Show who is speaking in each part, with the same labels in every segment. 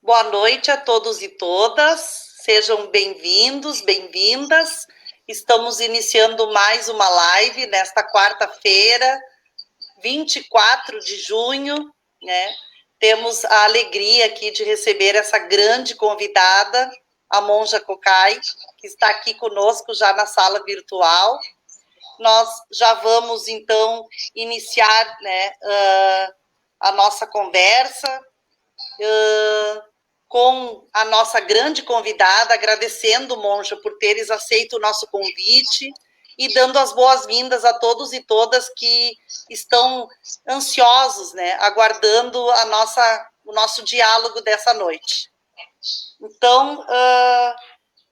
Speaker 1: Boa noite a todos e todas, sejam bem-vindos, bem-vindas. Estamos iniciando mais uma live nesta quarta-feira, 24 de junho, né? Temos a alegria aqui de receber essa grande convidada, a Monja Kokai, que está aqui conosco já na sala virtual. Nós já vamos, então, iniciar, né, a nossa conversa com a nossa grande convidada, agradecendo, Monja, por teres aceito o nosso convite e dando as boas-vindas a todos e todas que estão ansiosos, né, aguardando o nosso diálogo dessa noite. Então,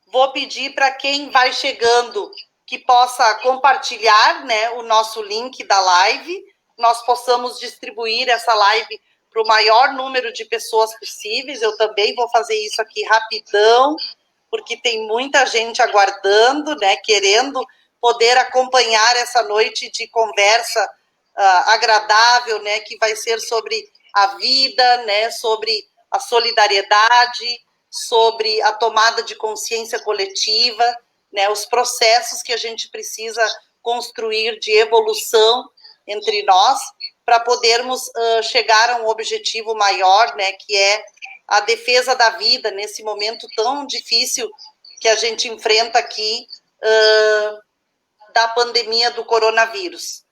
Speaker 1: vou pedir para quem vai chegando que possa compartilhar, né, o nosso link da live, nós possamos distribuir essa live para o maior número de pessoas possíveis. Eu também vou fazer isso aqui rapidão, porque tem muita gente aguardando, né, querendo poder acompanhar essa noite de conversa agradável, né, que vai ser sobre a vida, né, sobre a solidariedade, sobre a tomada de consciência coletiva, né, os processos que a gente precisa construir de evolução entre nós para podermos chegar a um objetivo maior, né, que é a defesa da vida nesse momento tão difícil que a gente enfrenta aqui da pandemia do coronavírus.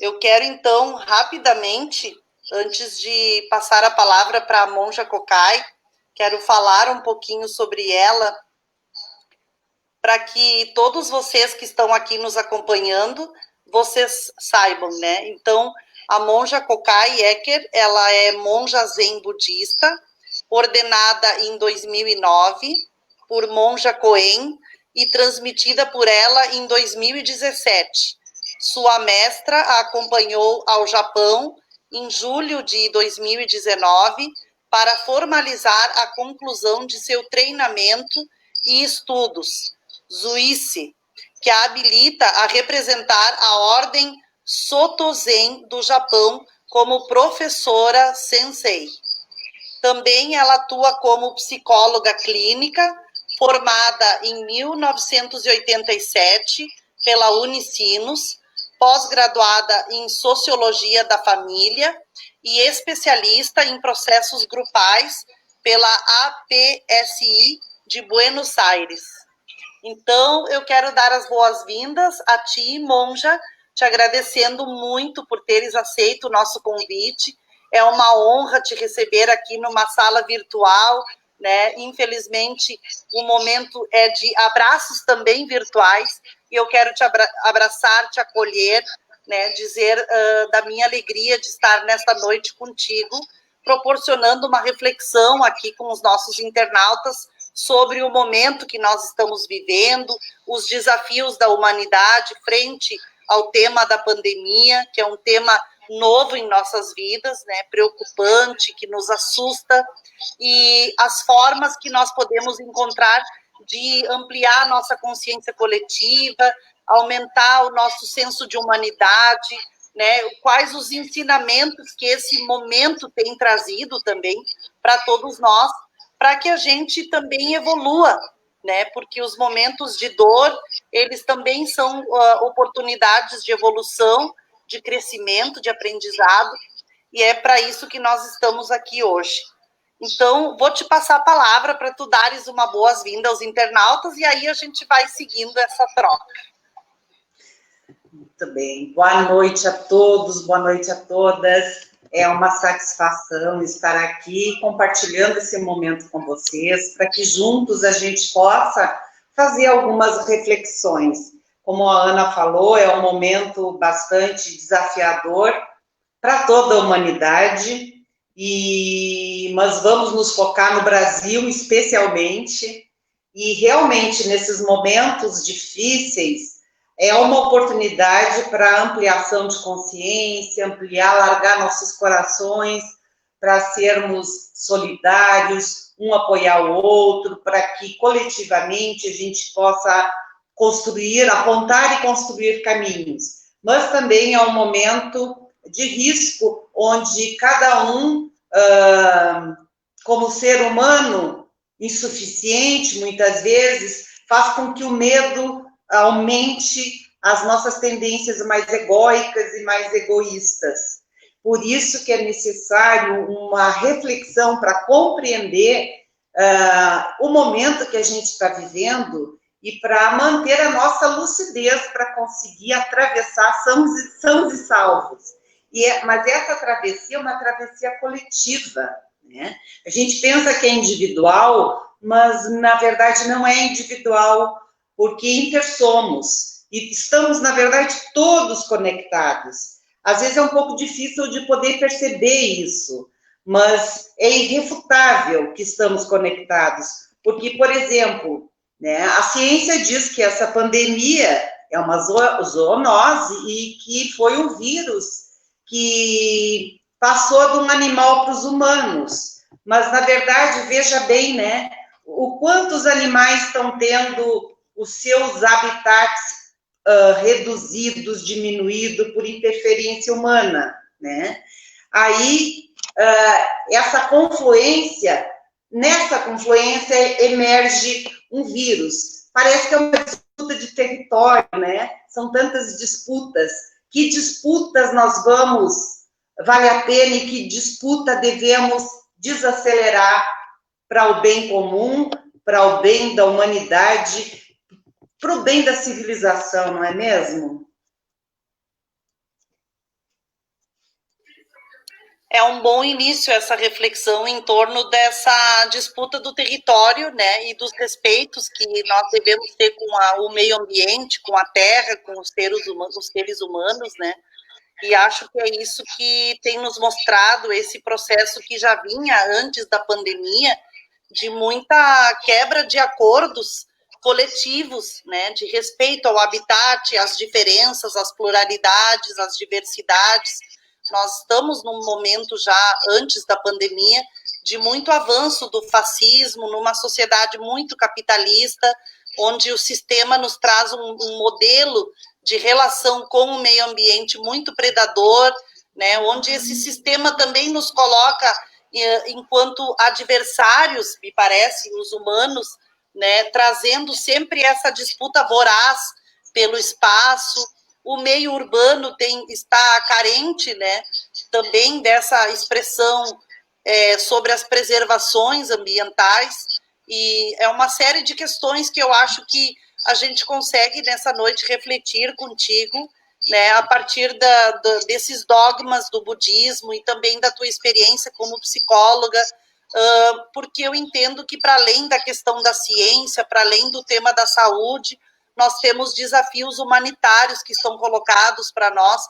Speaker 1: Eu quero, então, rapidamente, antes de passar a palavra para a Monja Kokai, quero falar um pouquinho sobre ela, para que todos vocês que estão aqui nos acompanhando, vocês saibam, né? Então, a Monja Kokai Eker, ela é monja zen budista, ordenada em 2009 por Monja Koen e transmitida por ela em 2017. Sua mestra a acompanhou ao Japão em julho de 2019 para formalizar a conclusão de seu treinamento e estudos, Zuishi, que a habilita a representar a ordem Soto Zen do Japão como professora sensei. Também ela atua como psicóloga clínica, formada em 1987 pela Unicinos, pós-graduada em Sociologia da Família e especialista em processos grupais pela APSI de Buenos Aires. Então, eu quero dar as boas-vindas a ti, Monja, te agradecendo muito por teres aceito o nosso convite. É uma honra te receber aqui numa sala virtual, né? Infelizmente, o momento é de abraços também virtuais, e eu quero te abraçar, te acolher, né? Dizer da minha alegria de estar nesta noite contigo, proporcionando uma reflexão aqui com os nossos internautas sobre o momento que nós estamos vivendo, os desafios da humanidade frente ao tema da pandemia, que é um tema novo em nossas vidas, né, preocupante, que nos assusta, e as formas que nós podemos encontrar de ampliar a nossa consciência coletiva, aumentar o nosso senso de humanidade, né, quais os ensinamentos que esse momento tem trazido também para todos nós, para que a gente também evolua, né? Porque os momentos de dor, eles também são oportunidades de evolução, de crescimento, de aprendizado, e é para isso que nós estamos aqui hoje. Então, vou te passar a palavra para tu dares uma boas-vinda aos internautas, e aí a gente vai seguindo essa troca.
Speaker 2: Muito bem. Boa noite a todos, boa noite a todas. É uma satisfação estar aqui compartilhando esse momento com vocês, para que juntos a gente possa fazer algumas reflexões. Como a Ana falou, é um momento bastante desafiador para toda a humanidade, mas vamos nos focar no Brasil especialmente, e realmente nesses momentos difíceis, é uma oportunidade para ampliação de consciência, largar nossos corações, para sermos solidários, um apoiar o outro, para que coletivamente a gente possa construir, apontar e construir caminhos. Mas também é um momento de risco, onde cada um como ser humano insuficiente, muitas vezes, faz com que o medo aumente as nossas tendências mais egóicas e mais egoístas. Por isso que é necessário uma reflexão para compreender o momento que a gente está vivendo e para manter a nossa lucidez para conseguir atravessar sãos e salvos. Mas essa travessia é uma travessia coletiva, né? A gente pensa que é individual, mas na verdade não é individual, porque intersomos e estamos, na verdade, todos conectados. Às vezes é um pouco difícil de poder perceber isso, mas é irrefutável que estamos conectados, porque, por exemplo, né, a ciência diz que essa pandemia é uma zoonose e que foi um vírus que passou de um animal para os humanos. Mas, na verdade, veja bem, né, o quanto os animais estão tendo os seus habitats reduzidos, diminuídos por interferência humana, né? Aí, nessa confluência emerge um vírus. Parece que é uma disputa de território, né? São tantas disputas. Que disputas vale a pena e que disputa devemos desacelerar para o bem comum, para o bem da humanidade, para o bem da civilização, não é mesmo?
Speaker 1: É um bom início essa reflexão em torno dessa disputa do território, né, e dos respeitos que nós devemos ter com o meio ambiente, com a terra, com os seres humanos, né, e acho que é isso que tem nos mostrado esse processo que já vinha antes da pandemia, de muita quebra de acordos coletivos, né, de respeito ao habitat, às diferenças, às pluralidades, às diversidades. Nós estamos num momento já antes da pandemia de muito avanço do fascismo, numa sociedade muito capitalista, onde o sistema nos traz um modelo de relação com o meio ambiente muito predador, né, onde esse sistema também nos coloca enquanto adversários, me parece, os humanos, né, trazendo sempre essa disputa voraz pelo espaço. O meio urbano está carente, né, também dessa expressão sobre as preservações ambientais, e é uma série de questões que eu acho que a gente consegue nessa noite refletir contigo, né, a partir desses dogmas do budismo e também da tua experiência como psicóloga, porque eu entendo que para além da questão da ciência, para além do tema da saúde, nós temos desafios humanitários que estão colocados para nós,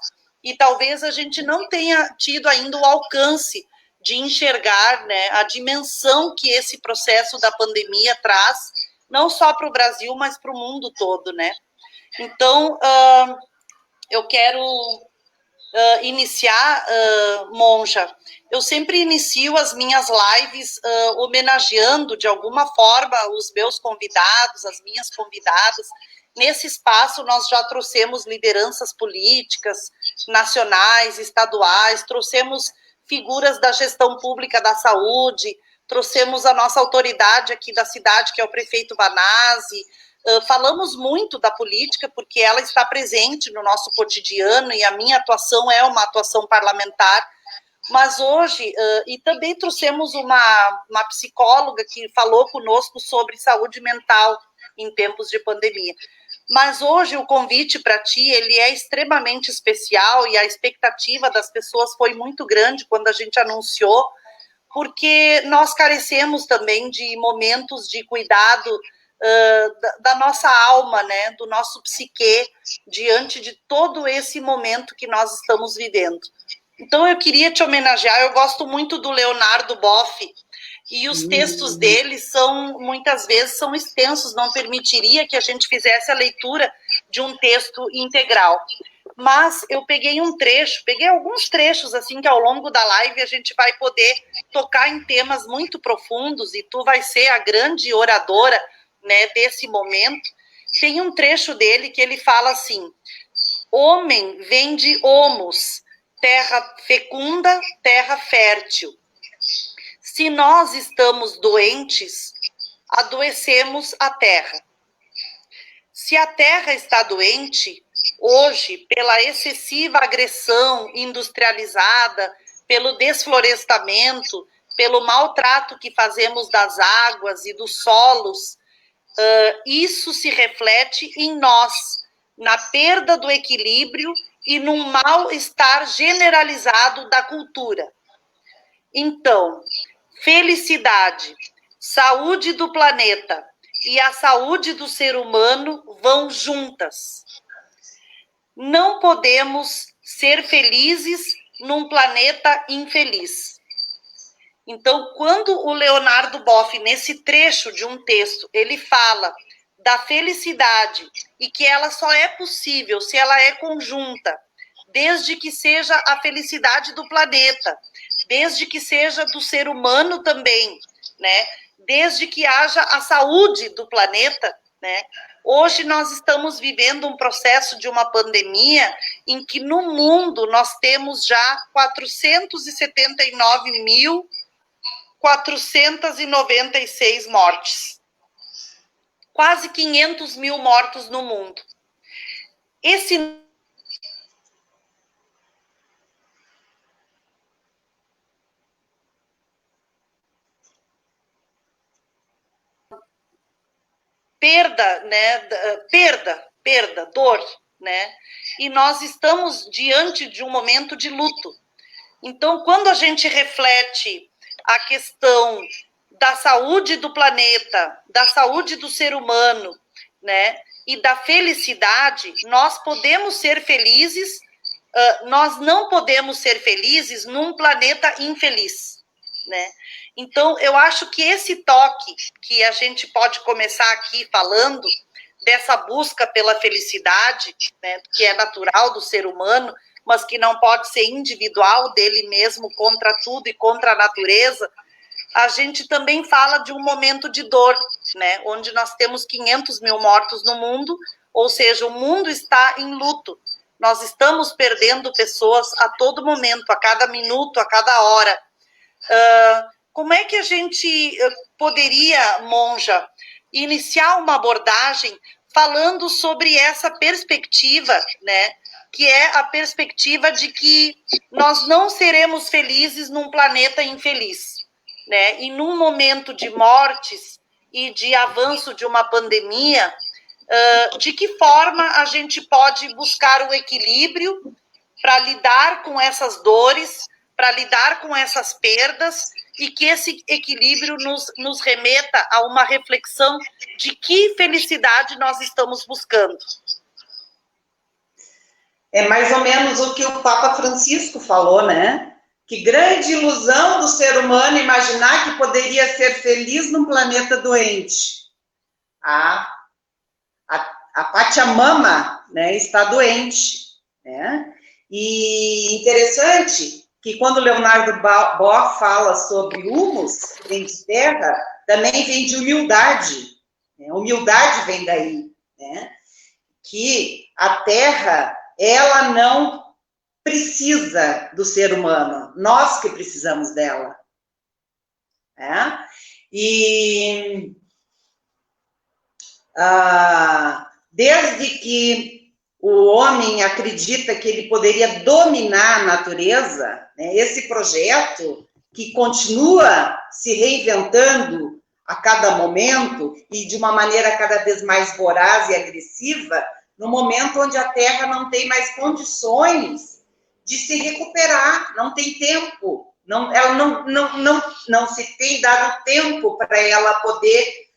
Speaker 1: e talvez a gente não tenha tido ainda o alcance de enxergar, né, a dimensão que esse processo da pandemia traz, não só para o Brasil, mas para o mundo todo, né? Então, eu quero iniciar, Monja. Eu sempre inicio as minhas lives homenageando, de alguma forma, os meus convidados, as minhas convidadas. Nesse espaço, nós já trouxemos lideranças políticas, nacionais, estaduais, trouxemos figuras da gestão pública da saúde, trouxemos a nossa autoridade aqui da cidade, que é o prefeito Vanazzi. Falamos muito da política, porque ela está presente no nosso cotidiano, e a minha atuação é uma atuação parlamentar, mas hoje, e também trouxemos uma psicóloga que falou conosco sobre saúde mental em tempos de pandemia. Mas hoje o convite para ti, ele é extremamente especial, e a expectativa das pessoas foi muito grande quando a gente anunciou, porque nós carecemos também de momentos de cuidado da nossa alma, né, do nosso psique, diante de todo esse momento que nós estamos vivendo. Então eu queria te homenagear. Eu gosto muito do Leonardo Boff, e os textos dele muitas vezes são extensos, não permitiria que a gente fizesse a leitura de um texto integral. Mas eu peguei alguns trechos, assim, que ao longo da live a gente vai poder tocar em temas muito profundos, e tu vai ser a grande oradora, né, desse momento. Tem um trecho dele que ele fala assim: homem vem de homos, terra fecunda, terra fértil. Se nós estamos doentes, adoecemos a Terra. Se a Terra está doente, hoje, pela excessiva agressão industrializada, pelo desflorestamento, pelo maltrato que fazemos das águas e dos solos, isso se reflete em nós, na perda do equilíbrio e num mal-estar generalizado da cultura. Então, felicidade, saúde do planeta e a saúde do ser humano vão juntas. Não podemos ser felizes num planeta infeliz. Então, quando o Leonardo Boff, nesse trecho de um texto, ele fala da felicidade e que ela só é possível se ela é conjunta, desde que seja a felicidade do planeta, desde que seja do ser humano também, né? Desde que haja a saúde do planeta, né? Hoje nós estamos vivendo um processo de uma pandemia em que no mundo nós temos já 479.496 mortes. Quase 500 mil mortos no mundo. Esse perda, né? Perda, dor, né? E nós estamos diante de um momento de luto. Então, quando a gente reflete a questão da saúde do planeta, da saúde do ser humano, né? E da felicidade, nós podemos ser felizes, nós não podemos ser felizes num planeta infeliz, né? Então, eu acho que esse toque que a gente pode começar aqui falando, dessa busca pela felicidade, né, que é natural do ser humano, mas que não pode ser individual dele mesmo contra tudo e contra a natureza, a gente também fala de um momento de dor, né, onde nós temos 500 mil mortos no mundo, ou seja, o mundo está em luto. Nós estamos perdendo pessoas a todo momento, a cada minuto, a cada hora. Como é que a gente poderia, Monja, iniciar uma abordagem falando sobre essa perspectiva, né, que é a perspectiva de que nós não seremos felizes num planeta infeliz, né, e num momento de mortes e de avanço de uma pandemia, de que forma a gente pode buscar o equilíbrio para lidar com essas dores, para lidar com essas perdas, e que esse equilíbrio nos remeta a uma reflexão de que felicidade nós estamos buscando.
Speaker 2: É mais ou menos o que o Papa Francisco falou, né? Que grande ilusão do ser humano imaginar que poderia ser feliz num planeta doente. A Pachamama, né, está doente, né? E interessante que quando Leonardo Boff fala sobre humus, que vem de terra, também vem de humildade. Né? Humildade vem daí, né? Que a terra, ela não precisa do ser humano, nós que precisamos dela. Né? E desde que o homem acredita que ele poderia dominar a natureza, né, esse projeto que continua se reinventando a cada momento e de uma maneira cada vez mais voraz e agressiva, no momento onde a Terra não tem mais condições de se recuperar, não tem tempo, ela não se tem dado tempo para ela poder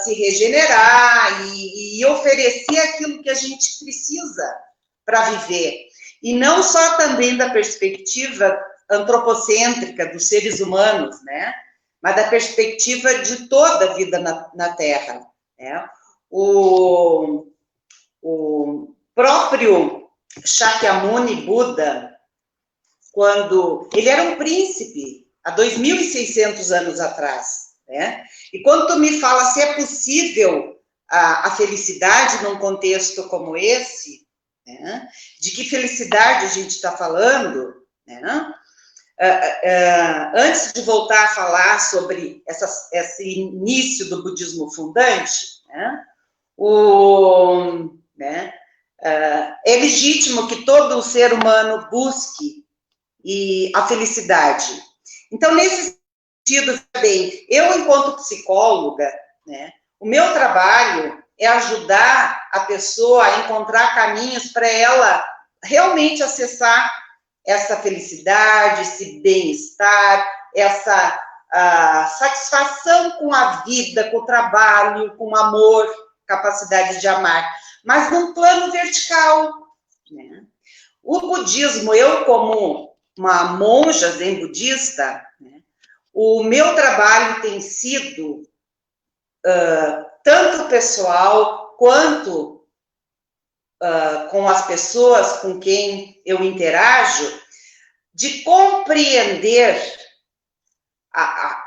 Speaker 2: se regenerar e oferecer aquilo que a gente precisa para viver. E não só também da perspectiva antropocêntrica dos seres humanos, né? Mas da perspectiva de toda a vida na Terra. Né? O próprio Shakyamuni Buda, quando ele era um príncipe, há 2.600 anos atrás, né? E quando tu me fala se é possível a felicidade num contexto como esse, né? De que felicidade a gente está falando, né? antes de voltar a falar sobre esse início do budismo fundante, é legítimo que todo ser humano busque a felicidade. Então, nesse sentido, bem, eu, enquanto psicóloga, o meu trabalho é ajudar a pessoa a encontrar caminhos para ela realmente acessar essa felicidade, esse bem-estar, essa satisfação com a vida, com o trabalho, com o amor, capacidade de amar, mas num plano vertical. O budismo, eu como uma monja zen budista, o meu trabalho tem sido tanto pessoal quanto com as pessoas com quem eu interajo, de compreender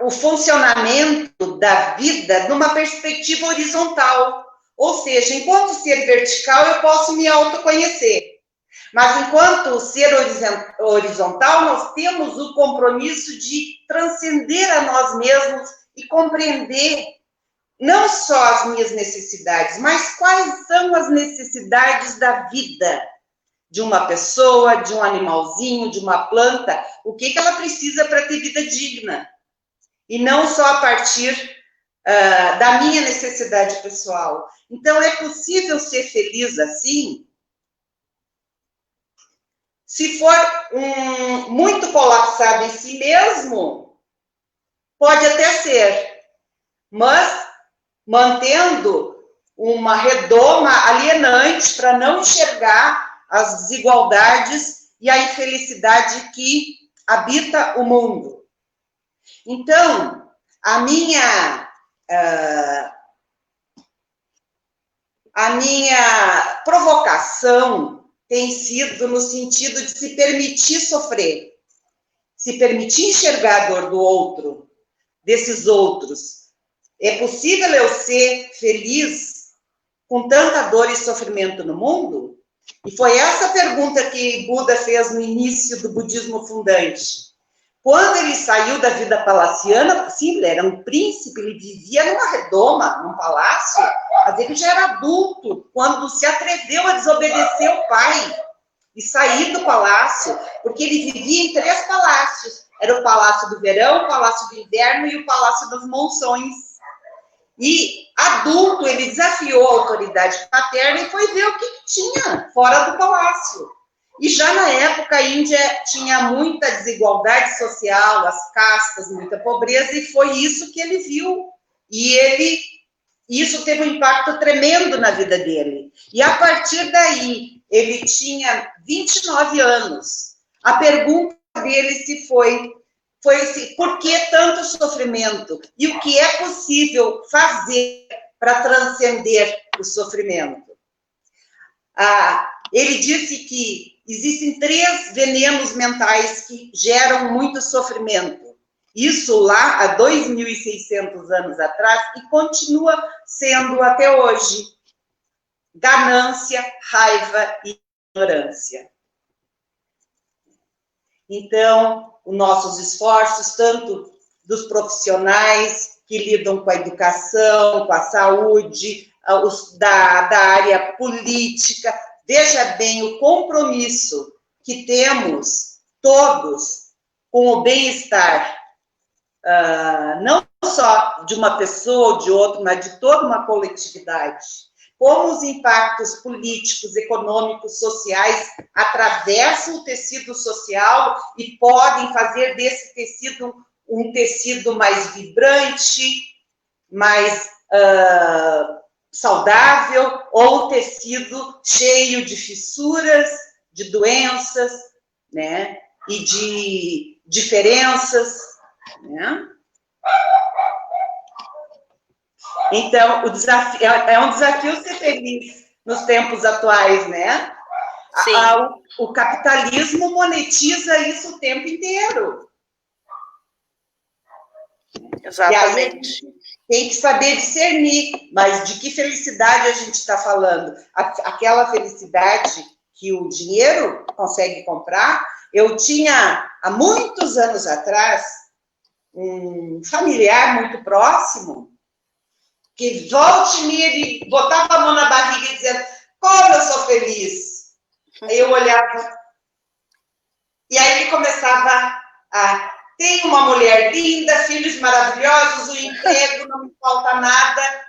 Speaker 2: o funcionamento da vida numa perspectiva horizontal. Ou seja, enquanto ser vertical, eu posso me autoconhecer. Mas, enquanto ser horizontal, nós temos o compromisso de transcender a nós mesmos e compreender não só as minhas necessidades, mas quais são as necessidades da vida de uma pessoa, de um animalzinho, de uma planta, o que ela precisa para ter vida digna. E não só a partir da minha necessidade pessoal. Então, é possível ser feliz assim? Se for muito colapsado em si mesmo, pode até ser, mas mantendo uma redoma alienante para não enxergar as desigualdades e a infelicidade que habita o mundo. Então, a minha provocação tem sido no sentido de se permitir sofrer, se permitir enxergar a dor do outro, desses outros. É possível eu ser feliz com tanta dor e sofrimento no mundo? E foi essa pergunta que Buda fez no início do budismo fundante. Quando ele saiu da vida palaciana, sim, ele era um príncipe, ele vivia numa redoma, num palácio, mas ele já era adulto quando se atreveu a desobedecer o pai e sair do palácio, porque ele vivia em 3 palácios. Era o Palácio do Verão, o Palácio do Inverno e o Palácio das Monções. E, adulto, ele desafiou a autoridade paterna e foi ver o que tinha fora do palácio. E já na época, a Índia tinha muita desigualdade social, as castas, muita pobreza, e foi isso que ele viu. E isso teve um impacto tremendo na vida dele. E a partir daí, ele tinha 29 anos. A pergunta dele foi por que tanto sofrimento? E o que é possível fazer para transcender o sofrimento? Ele disse que existem 3 venenos mentais que geram muito sofrimento. Isso lá há 2.600 anos atrás e continua sendo até hoje. Ganância, raiva e ignorância. Então, os nossos esforços, tanto dos profissionais que lidam com a educação, com a saúde, da área política, veja bem o compromisso que temos todos com o bem-estar, não só de uma pessoa ou de outra, mas de toda uma coletividade. Como os impactos políticos, econômicos, sociais atravessam o tecido social e podem fazer desse tecido um tecido mais vibrante, mais saudável, ou um tecido cheio de fissuras, de doenças, né, e de diferenças, né? Então, o desafio, é um desafio ser feliz nos tempos atuais, né?
Speaker 1: Sim.
Speaker 2: O capitalismo monetiza isso o tempo inteiro.
Speaker 1: Exatamente.
Speaker 2: E aí, tem que saber discernir, mas de que felicidade a gente está falando? Aquela felicidade que o dinheiro consegue comprar, Eu tinha, há muitos anos atrás, um familiar muito próximo, que volte e meia ele botava a mão na barriga e dizia, como eu sou feliz. Aí eu olhava, e aí ele começava a, tem uma mulher linda, filhos maravilhosos, o emprego, não me falta nada.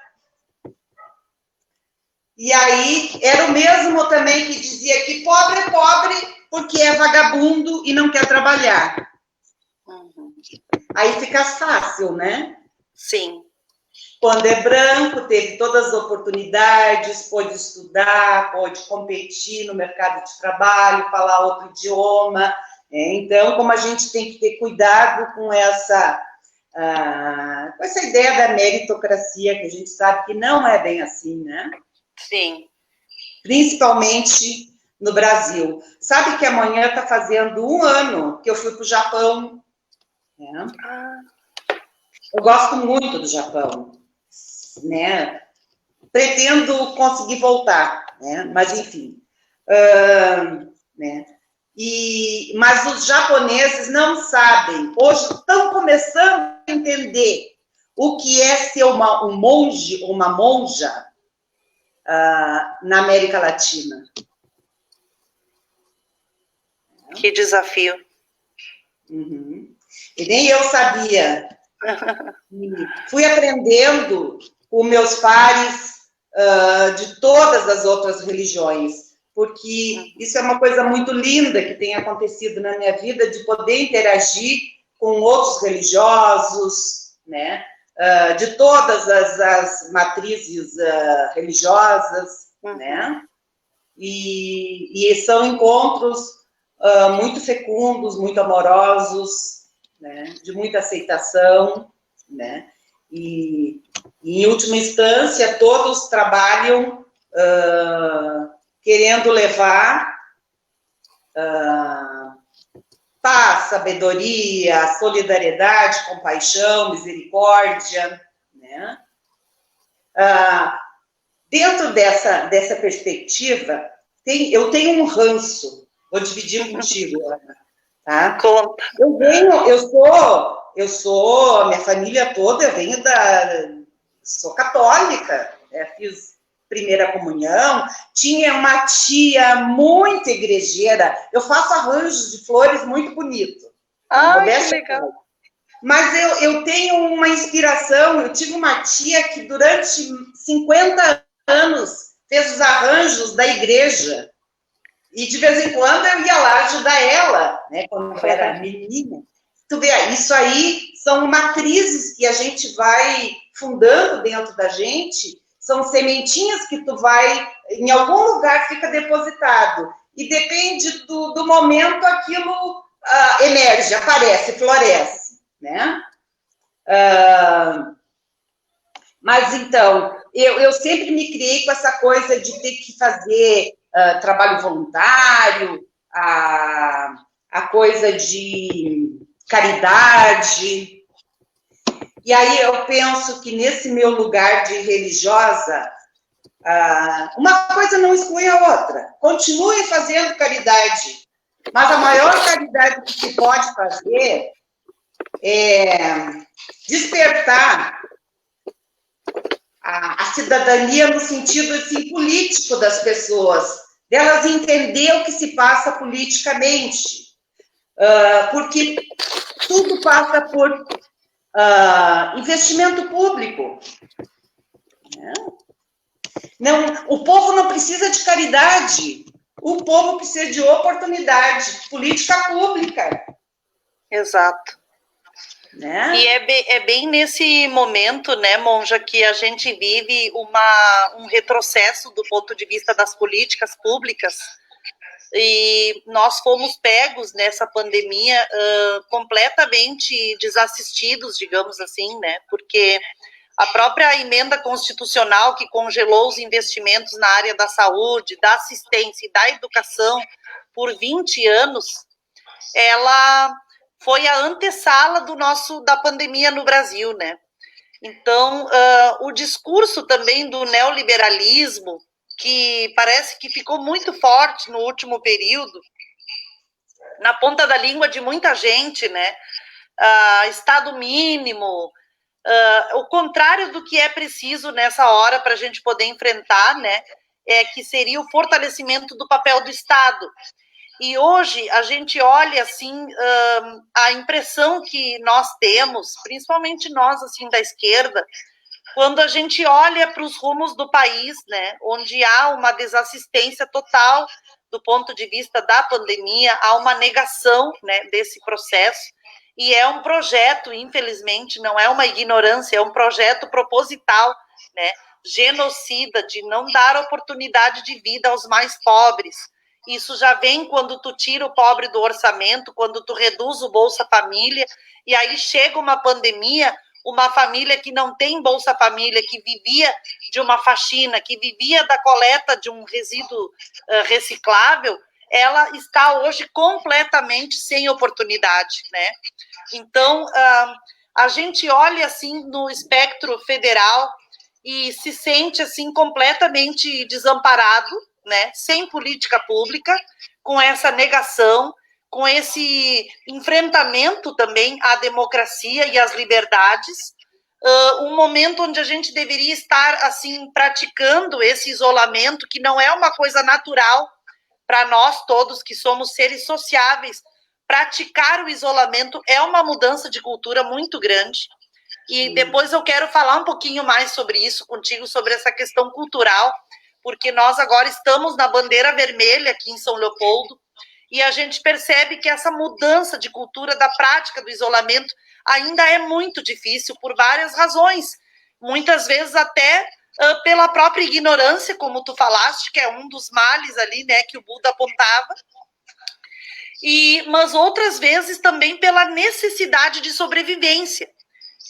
Speaker 2: E aí era o mesmo também que dizia que pobre é pobre porque é vagabundo e não quer trabalhar. Aí fica fácil, né?
Speaker 1: Sim.
Speaker 2: Quando é branco, teve todas as oportunidades, pôde estudar, pôde competir no mercado de trabalho, falar outro idioma. Então, como a gente tem que ter cuidado com essa ideia da meritocracia, que a gente sabe que não é bem assim, né?
Speaker 1: Sim.
Speaker 2: Principalmente no Brasil. Sabe que amanhã está fazendo 1 ano que eu fui para o Japão. Né? Eu gosto muito do Japão. Né? Pretendo conseguir voltar, né? Mas enfim. Né? Mas os japoneses não sabem, hoje estão começando a entender o que é ser um monge ou uma monja na América Latina.
Speaker 1: Que desafio.
Speaker 2: Uhum. E nem eu sabia. Fui aprendendo com meus pares de todas as outras religiões, porque isso é uma coisa muito linda que tem acontecido na minha vida, de poder interagir com outros religiosos, né? De todas as matrizes religiosas, né? E são encontros muito fecundos, muito amorosos, né? De muita aceitação, né? E, em última instância, todos trabalham querendo levar paz, sabedoria, solidariedade, compaixão, misericórdia, né? Dentro dessa perspectiva, eu tenho um ranço, vou dividir contigo, Ana, tá?
Speaker 1: Conta.
Speaker 2: Eu sou, minha família toda, sou católica, né? Fiz primeira comunhão, tinha uma tia muito igrejeira, eu faço arranjos de flores muito bonito.
Speaker 1: Ai, que legal.
Speaker 2: Mas eu tenho uma inspiração, eu tive uma tia que durante 50 anos fez os arranjos da igreja, e de vez em quando eu ia lá ajudar ela, né, quando eu era menina. Tu vê, isso aí são matrizes que a gente vai fundando dentro da gente, são sementinhas que tu vai, em algum lugar fica depositado, e depende do momento aquilo emerge, aparece, floresce, né? Mas então, eu sempre me criei com essa coisa de ter que fazer trabalho voluntário, a coisa de caridade. E aí eu penso que nesse meu lugar de religiosa, uma coisa não exclui a outra. Continue fazendo caridade, mas a maior caridade que se pode fazer é despertar a cidadania no sentido assim, político das pessoas, delas entender o que se passa politicamente, porque tudo passa por investimento público. Não, o povo não precisa de caridade, o povo precisa de oportunidade, política pública.
Speaker 1: Exato.
Speaker 2: Né?
Speaker 1: E é bem nesse momento, né, Monja, que a gente vive um retrocesso do ponto de vista das políticas públicas, e nós fomos pegos nessa pandemia completamente desassistidos, digamos assim, né, porque a própria emenda constitucional que congelou os investimentos na área da saúde, da assistência e da educação por 20 anos, ela foi a antessala da pandemia no Brasil, né? Então, o discurso também do neoliberalismo, que parece que ficou muito forte no último período, na ponta da língua de muita gente, né? Estado mínimo, o contrário do que é preciso nessa hora para a gente poder enfrentar, né? Que seria o fortalecimento do papel do Estado. E hoje a gente olha assim a impressão que nós temos, principalmente nós assim da esquerda, quando a gente olha para os rumos do país, né, onde há uma desassistência total do ponto de vista da pandemia, há uma negação, né, desse processo, e é um projeto, infelizmente, não é uma ignorância, é um projeto proposital, né, genocida, de não dar oportunidade de vida aos mais pobres. Isso já vem quando tu tira o pobre do orçamento, quando tu reduz o Bolsa Família, e aí chega uma pandemia, uma família que não tem Bolsa Família, que vivia de uma faxina, que vivia da coleta de um resíduo reciclável, ela está hoje completamente sem oportunidade, né? Então, a gente olha assim no espectro federal e se sente assim completamente desamparado, né? Sem política pública, com essa negação, com esse enfrentamento também à democracia e às liberdades, um momento onde a gente deveria estar assim praticando esse isolamento, que não é uma coisa natural para nós todos que somos seres sociáveis. Praticar o isolamento é uma mudança de cultura muito grande. E depois eu quero falar um pouquinho mais sobre isso contigo, sobre essa questão cultural, porque nós agora estamos na bandeira vermelha aqui em São Leopoldo, e a gente percebe que essa mudança de cultura da prática do isolamento ainda é muito difícil por várias razões, muitas vezes até pela própria ignorância, como tu falaste, que é um dos males ali, né, que o Buda apontava, mas outras vezes também pela necessidade de sobrevivência,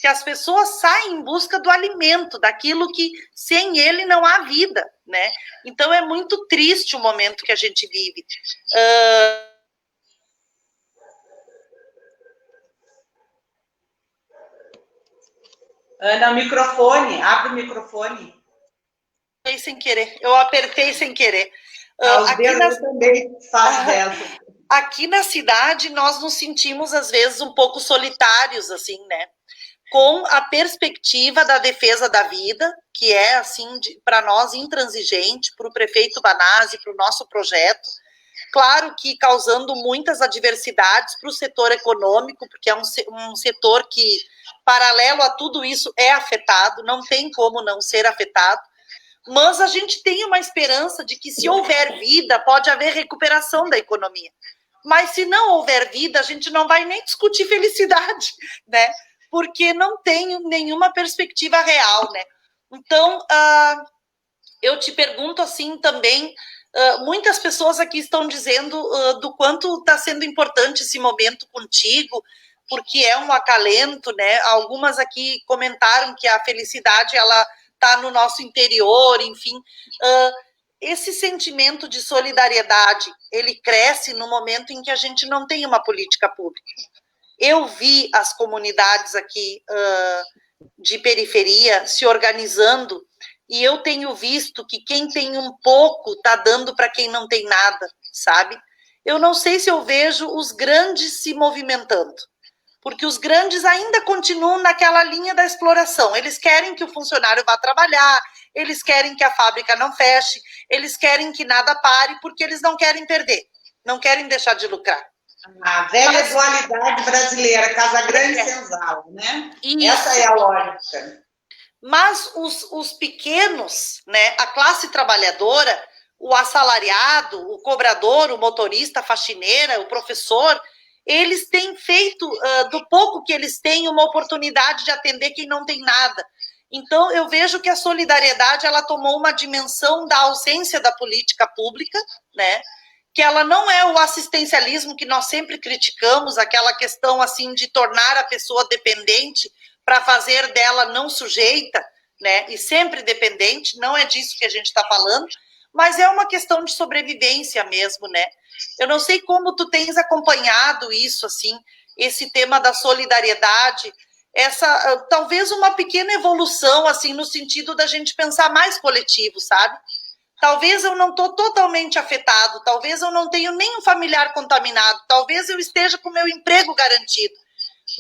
Speaker 1: que as pessoas saem em busca do alimento, daquilo que sem ele não há vida, né? Então é muito triste o momento que a gente vive.
Speaker 2: Ana, microfone, abre o microfone.
Speaker 1: Sem querer, eu apertei sem querer.
Speaker 2: Os dedos também faz dessa.
Speaker 1: Aqui na cidade, nós nos sentimos, às vezes, um pouco solitários, assim, né? Com a perspectiva da defesa da vida, que é, assim, para nós, intransigente, para o prefeito Banazzi, para o nosso projeto. Claro que causando muitas adversidades para o setor econômico, porque é um setor que, paralelo a tudo isso, é afetado, não tem como não ser afetado. Mas a gente tem uma esperança de que, se houver vida, pode haver recuperação da economia. Mas se não houver vida, a gente não vai nem discutir felicidade, né? Porque não tem nenhuma perspectiva real, né? Então, eu te pergunto assim também, muitas pessoas aqui estão dizendo do quanto está sendo importante esse momento contigo, porque é um acalento, né? Algumas aqui comentaram que a felicidade, ela está no nosso interior, enfim. Esse sentimento de solidariedade, ele cresce no momento em que a gente não tem uma política pública. Eu vi as comunidades aqui de periferia se organizando, e eu tenho visto que quem tem um pouco está dando para quem não tem nada, sabe? Eu não sei se eu vejo os grandes se movimentando, porque os grandes ainda continuam naquela linha da exploração. Eles querem que o funcionário vá trabalhar, eles querem que a fábrica não feche, eles querem que nada pare, porque eles não querem perder, não querem deixar de lucrar.
Speaker 2: A velha dualidade brasileira, Casa Grande e Senzala, né? Isso. Essa é a lógica.
Speaker 1: Mas os pequenos, né, a classe trabalhadora, o assalariado, o cobrador, o motorista, a faxineira, o professor, eles têm feito do pouco que eles têm uma oportunidade de atender quem não tem nada. Então, eu vejo que a solidariedade, ela tomou uma dimensão da ausência da política pública, né? Que ela não é o assistencialismo que nós sempre criticamos, aquela questão assim de tornar a pessoa dependente para fazer dela não sujeita, né? E sempre dependente, não é disso que a gente está falando, mas é uma questão de sobrevivência mesmo, né? Eu não sei como tu tens acompanhado isso, assim, esse tema da solidariedade, essa talvez uma pequena evolução, assim, no sentido da gente pensar mais coletivo, sabe? Talvez eu não estou totalmente afetado, talvez eu não tenha nenhum familiar contaminado, talvez eu esteja com meu emprego garantido,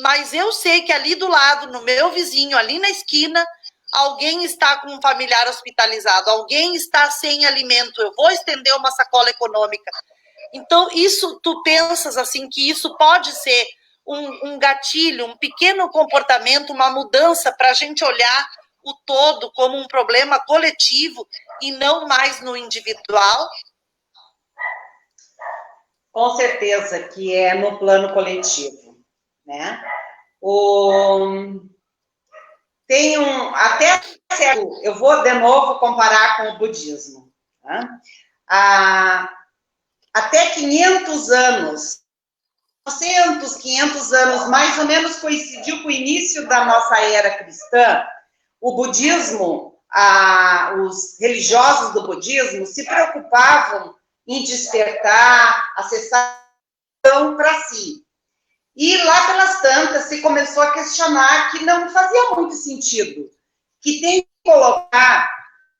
Speaker 1: mas eu sei que ali do lado, no meu vizinho, ali na esquina, alguém está com um familiar hospitalizado, alguém está sem alimento, eu vou estender uma sacola econômica. Então, isso, tu pensas assim, que isso pode ser um gatilho, um pequeno comportamento, uma mudança para a gente olhar o todo como um problema coletivo e não mais no individual?
Speaker 2: Com certeza que é no plano coletivo, né? Tem até eu vou de novo comparar com o budismo. Tá? Até 500 anos, 400, 500 anos, mais ou menos coincidiu com o início da nossa era cristã, o budismo, os religiosos do budismo se preocupavam em despertar, acessar para si. E lá pelas tantas se começou a questionar que não fazia muito sentido, que tem que colocar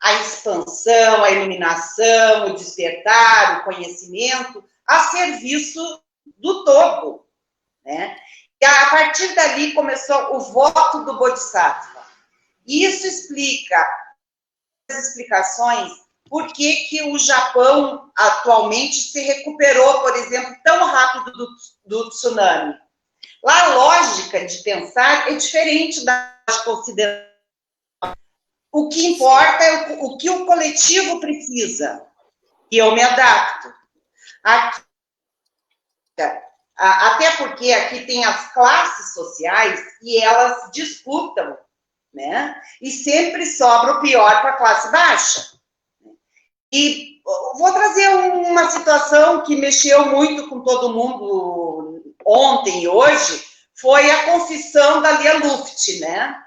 Speaker 2: a expansão, a iluminação, o despertar, o conhecimento a serviço do todo, né? E a partir dali começou o voto do Bodhisattva. Isso explica, as explicações, por que o Japão atualmente se recuperou, por exemplo, tão rápido do tsunami. Lá a lógica de pensar é diferente da lógica ocidental. O que importa é o que o coletivo precisa. E eu me adapto. Aqui, até porque aqui tem as classes sociais e elas disputam, né? E sempre sobra o pior para a classe baixa. E vou trazer uma situação que mexeu muito com todo mundo ontem e hoje, foi a confissão da Lia Luft, né?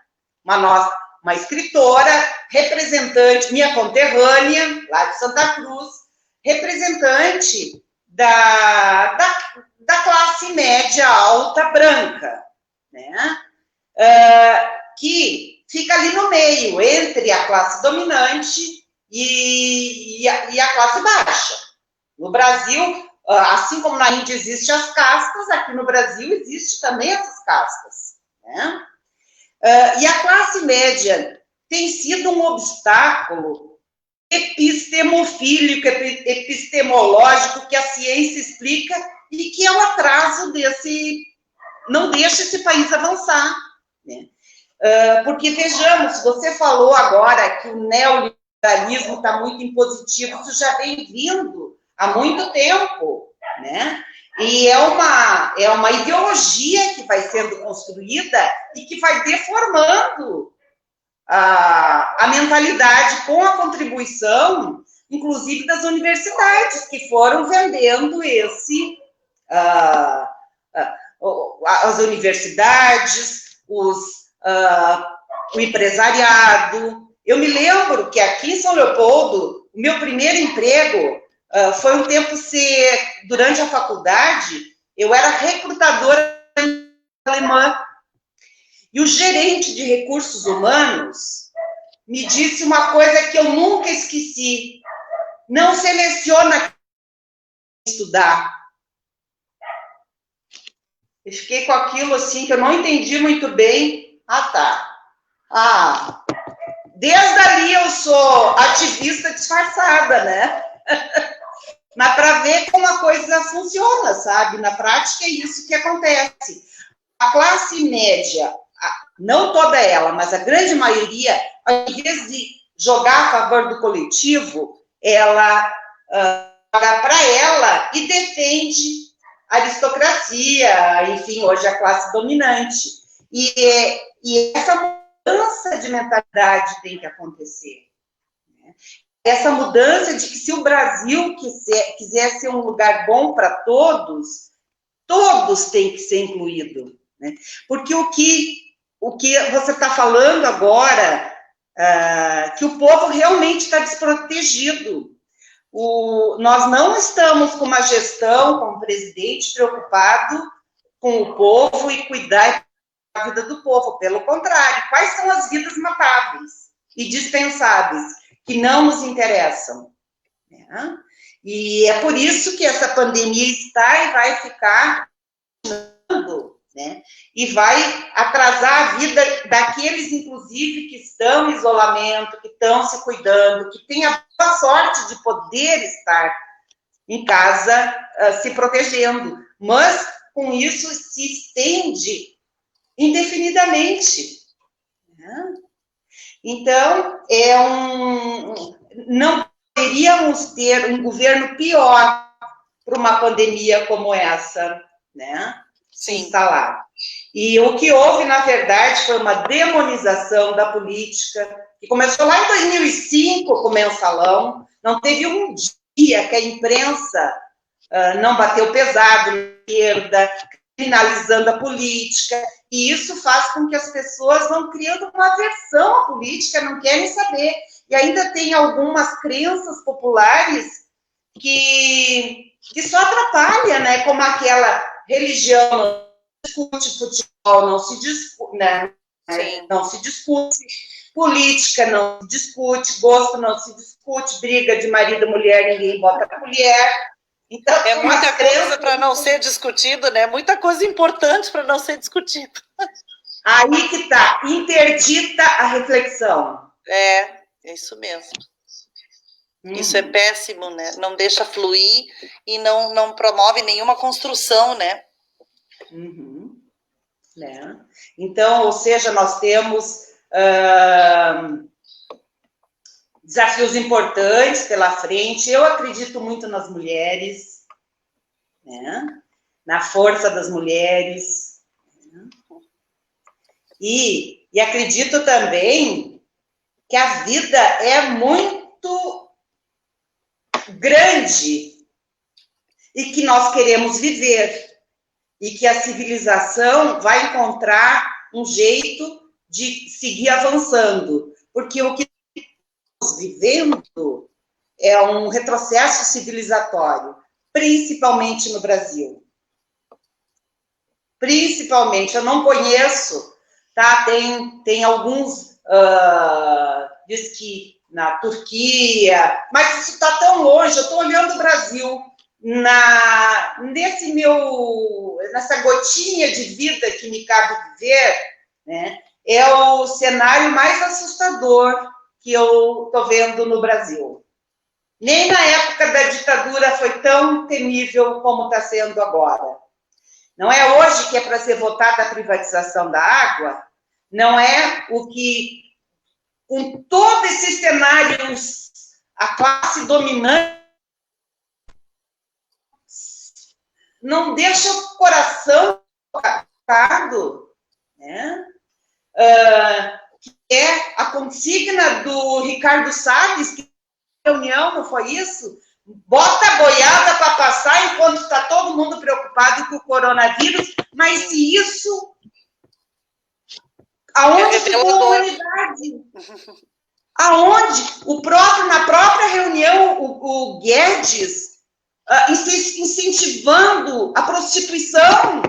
Speaker 2: Uma escritora, representante, minha conterrânea, lá de Santa Cruz, representante da classe média alta branca, né? Que fica ali no meio, entre a classe dominante e a classe baixa. No Brasil, assim como na Índia existem as castas, aqui no Brasil existe também essas castas, né? E a classe média tem sido um obstáculo epistemofílico, epistemológico, que a ciência explica e que é o atraso não deixa esse país avançar, né? Porque, vejamos, você falou agora que o neoliberalismo está muito impositivo, isso já vem vindo há muito tempo, né? E é uma ideologia que vai sendo construída e que vai deformando a mentalidade com a contribuição, inclusive das universidades, que foram vendendo as universidades, o empresariado. Eu me lembro que aqui em São Leopoldo, o meu primeiro emprego foi um tempo durante a faculdade, eu era recrutadora alemã. E o gerente de recursos humanos me disse uma coisa que eu nunca esqueci: não seleciona estudar. Eu fiquei com aquilo assim, que eu não entendi muito bem. Desde ali eu sou ativista disfarçada, né? Mas para ver como a coisa funciona, sabe? Na prática é isso que acontece. A classe média, não toda ela, mas a grande maioria, ao invés de jogar a favor do coletivo, ela joga para ela e defende a aristocracia, enfim, hoje a classe dominante. E essa mudança de mentalidade tem que acontecer. Né? Essa mudança de que se o Brasil quiser ser um lugar bom para todos, todos têm que ser incluídos. Né? Porque o que você está falando agora, que o povo realmente está desprotegido. Nós não estamos com uma gestão, com um presidente preocupado com o povo e cuidar da vida do povo. Pelo contrário, quais são as vidas matáveis e dispensáveis que não nos interessam? né? E é por isso que essa pandemia está e vai ficar, né? E vai atrasar a vida daqueles, inclusive, que estão em isolamento, que estão se cuidando, que têm a boa sorte de poder estar em casa se protegendo. Mas, com isso, se estende indefinidamente, né? Então, não poderíamos ter um governo pior para uma pandemia como essa, né? Se instalar. E o que houve, na verdade, foi uma demonização da política, que começou lá em 2005 com o Mensalão. Não teve um dia que a imprensa não bateu pesado na esquerda, criminalizando a política, e isso faz com que as pessoas vão criando uma aversão à política, não querem saber. E ainda tem algumas crenças populares que só atrapalha, né? Como aquela religião não discute, futebol não se discute, né? Não se discute, política não se discute, gosto não se discute, briga de marido e mulher, ninguém bota a mulher. Então,
Speaker 1: é muita coisa para não ser discutido, né? Muita coisa importante para não ser discutido.
Speaker 2: Aí que está, interdita a reflexão.
Speaker 1: É isso mesmo. Isso é péssimo, né? Não deixa fluir e não promove nenhuma construção, né?
Speaker 2: Né? Então, ou seja, nós temos desafios importantes pela frente. Eu acredito muito nas mulheres, né? Na força das mulheres. Né? E acredito também que a vida é muito grande e que nós queremos viver. E que a civilização vai encontrar um jeito de seguir avançando. Porque o que estamos vivendo é um retrocesso civilizatório, principalmente no Brasil. Principalmente, eu não conheço, tá? Tem alguns, diz que na Turquia, mas isso está tão longe, eu estou olhando o Brasil, nessa gotinha de vida que me cabe viver, né? É o cenário mais assustador que eu estou vendo no Brasil. Nem na época da ditadura foi tão temível como está sendo agora. Não é hoje que é para ser votada a privatização da água, não é o que, com todo esse cenário, a classe dominante não deixa o coração tocado, né? Que é a consigna do Ricardo Salles, que reunião, não foi isso? Bota a boiada para passar enquanto está todo mundo preocupado com o coronavírus, mas se isso... Aonde ficou a humanidade? Aonde? Na própria reunião, o Guedes incentivando a prostituição,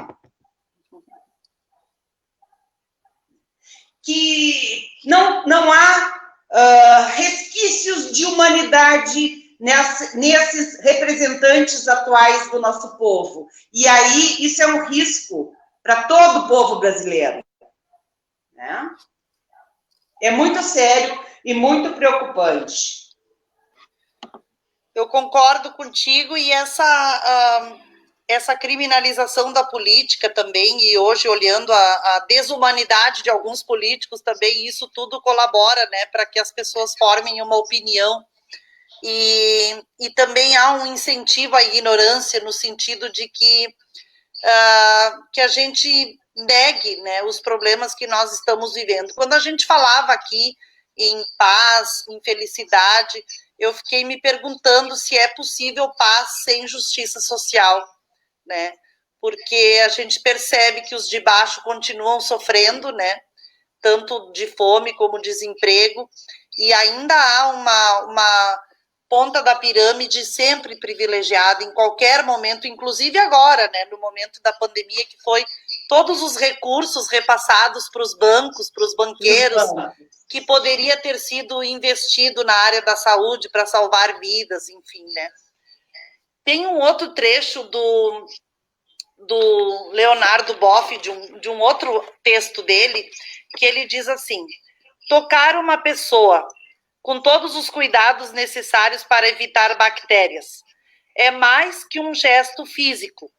Speaker 2: que não há resquícios de humanidade nesses representantes atuais do nosso povo. E aí, isso é um risco para todo o povo brasileiro. Né? É muito sério e muito preocupante.
Speaker 1: Eu concordo contigo, e essa criminalização da política também, e hoje olhando a desumanidade de alguns políticos também, isso tudo colabora, né, para que as pessoas formem uma opinião. E também há um incentivo à ignorância, no sentido de que a gente negue, né, os problemas que nós estamos vivendo. Quando a gente falava aqui em paz, em felicidade, eu fiquei me perguntando se é possível paz sem justiça social, né? Porque a gente percebe que os de baixo continuam sofrendo, né? Tanto de fome como desemprego, e ainda há ponta da pirâmide, sempre privilegiada em qualquer momento, inclusive agora, né, no momento da pandemia, que foi todos os recursos repassados para os bancos, para os banqueiros, que poderia ter sido investido na área da saúde para salvar vidas, enfim, né. Tem um outro trecho do Leonardo Boff, de um outro texto dele, que ele diz assim: tocar uma pessoa com todos os cuidados necessários para evitar bactérias é mais que um gesto físico,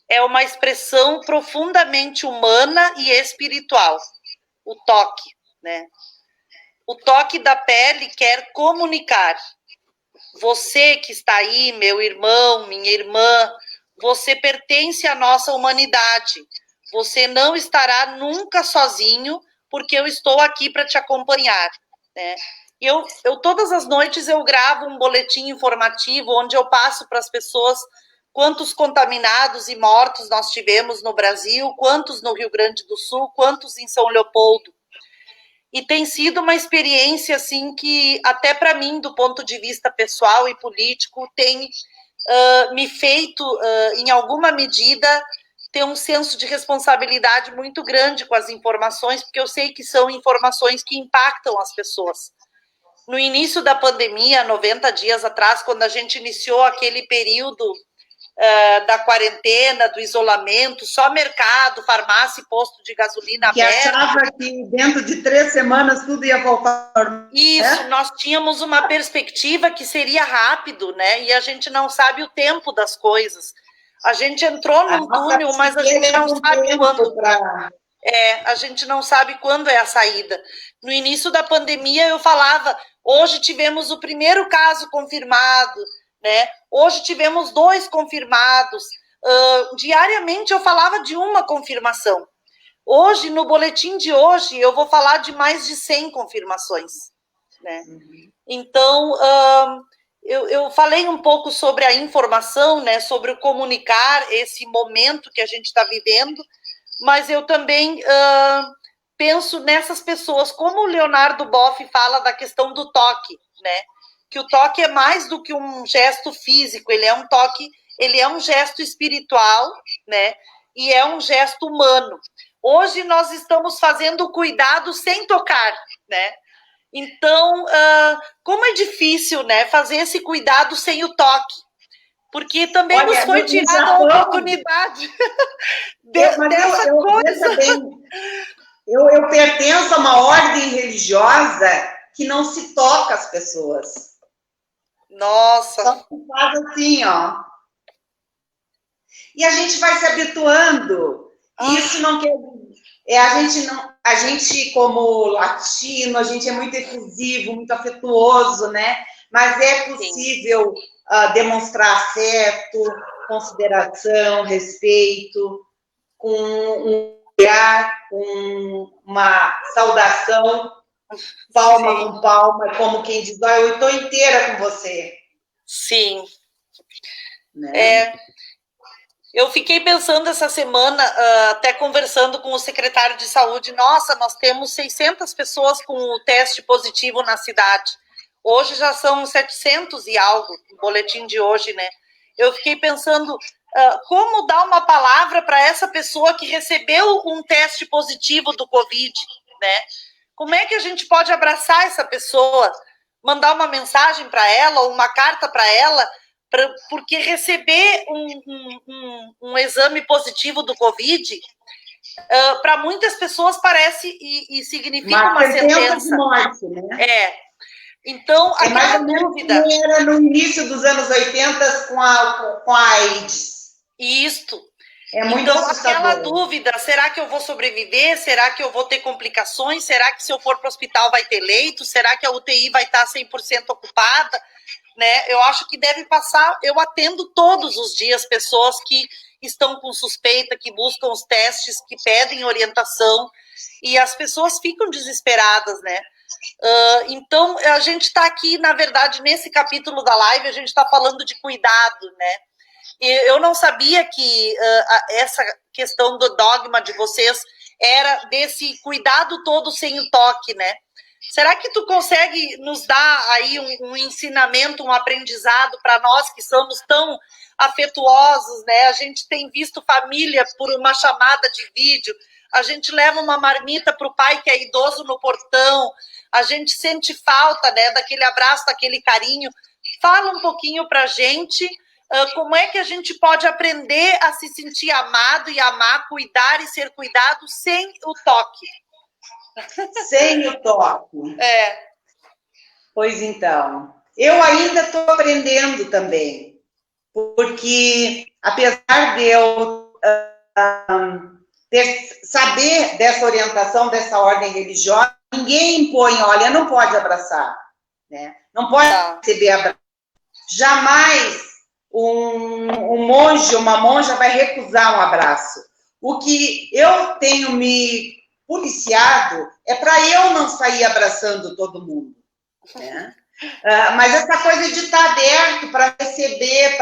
Speaker 1: é uma expressão profundamente humana e espiritual, o toque, né? O toque da pele quer comunicar. Você que está aí, meu irmão, minha irmã, você pertence à nossa humanidade. Você não estará nunca sozinho, porque eu estou aqui para te acompanhar, né? Eu todas as noites eu gravo um boletim informativo onde eu passo para as pessoas quantos contaminados e mortos nós tivemos no Brasil, quantos no Rio Grande do Sul, quantos em São Leopoldo. E tem sido uma experiência, assim, que até para mim, do ponto de vista pessoal e político, tem me feito, em alguma medida, ter um senso de responsabilidade muito grande com as informações, porque eu sei que são informações que impactam as pessoas. No início da pandemia, 90 dias atrás, quando a gente iniciou aquele período da quarentena, do isolamento, só mercado, farmácia e posto de gasolina
Speaker 2: aberto. Que achava que dentro de 3 semanas tudo ia voltar.
Speaker 1: Isso, nós tínhamos uma perspectiva que seria rápido, né? E a gente não sabe o tempo das coisas. A gente entrou num túnel, mas a gente não sabe quando. A gente não sabe quando é a saída. No início da pandemia, eu falava, hoje tivemos o primeiro caso confirmado, né? Hoje tivemos 2 confirmados. Diariamente eu falava de uma confirmação. Hoje, no boletim de hoje, eu vou falar de mais de 100 confirmações, né? Então, eu falei um pouco sobre a informação, né? Sobre o comunicar esse momento que a gente está vivendo, mas eu também penso nessas pessoas, como o Leonardo Boff fala da questão do toque, né? Que o toque é mais do que um gesto físico, ele é um toque, ele é um gesto espiritual, né? E é um gesto humano. Hoje nós estamos fazendo o cuidado sem tocar, né? Então, como é difícil, né, fazer esse cuidado sem o toque, porque também nos foi tirada a oportunidade dessa coisa.
Speaker 2: Eu pertenço a uma ordem religiosa que não se toca as pessoas.
Speaker 1: Nossa.
Speaker 2: Só se faz assim, ó. E a gente vai se habituando. E isso não quer a gente como latino, a gente é muito efusivo, muito afetuoso, né? Mas é possível demonstrar afeto, consideração, respeito, com um olhar, com uma saudação, palma com palma, como quem diz, eu estou inteira com você.
Speaker 1: Sim. Né? Eu fiquei pensando essa semana, até conversando com o secretário de saúde, nossa, nós temos 600 pessoas com o teste positivo na cidade. Hoje já são 700 e algo, no boletim de hoje, né? Eu fiquei pensando, como dar uma palavra para essa pessoa que recebeu um teste positivo do Covid, né? Como é que a gente pode abraçar essa pessoa, mandar uma mensagem para ela, ou uma carta para ela, porque receber um exame positivo do Covid, para muitas pessoas parece e significa uma sentença
Speaker 2: de morte, né?
Speaker 1: Então, aquela dúvida...
Speaker 2: Era no início dos anos 80 com a AIDS.
Speaker 1: Isto.
Speaker 2: É muito assustador.
Speaker 1: Aquela dúvida, será que eu vou sobreviver? Será que eu vou ter complicações? Será que se eu for para o hospital vai ter leito? Será que a UTI vai estar 100% ocupada? Né? Eu acho que deve passar, eu atendo todos os dias pessoas que estão com suspeita, que buscam os testes, que pedem orientação, e as pessoas ficam desesperadas, né? Então, a gente está aqui, na verdade, nesse capítulo da live, a gente está falando de cuidado, né? E eu não sabia que essa questão do dogma de vocês era desse cuidado todo sem o toque, né? Será que tu consegue nos dar aí um ensinamento, um aprendizado para nós que somos tão afetuosos, né? A gente tem visto família por uma chamada de vídeo, a gente leva uma marmita para o pai que é idoso no portão, a gente sente falta, né, daquele abraço, daquele carinho. Fala um pouquinho para a gente como é que a gente pode aprender a se sentir amado e amar, cuidar e ser cuidado sem o toque.
Speaker 2: Sem o toque. Pois então, eu ainda estou aprendendo também, porque apesar de eu saber dessa orientação, dessa ordem religiosa, ninguém impõe, olha, não pode abraçar, né? Não pode receber abraço. Jamais um monge, uma monja vai recusar um abraço. O que eu tenho me policiado é para eu não sair abraçando todo mundo, né? Mas essa coisa de estar aberto para receber,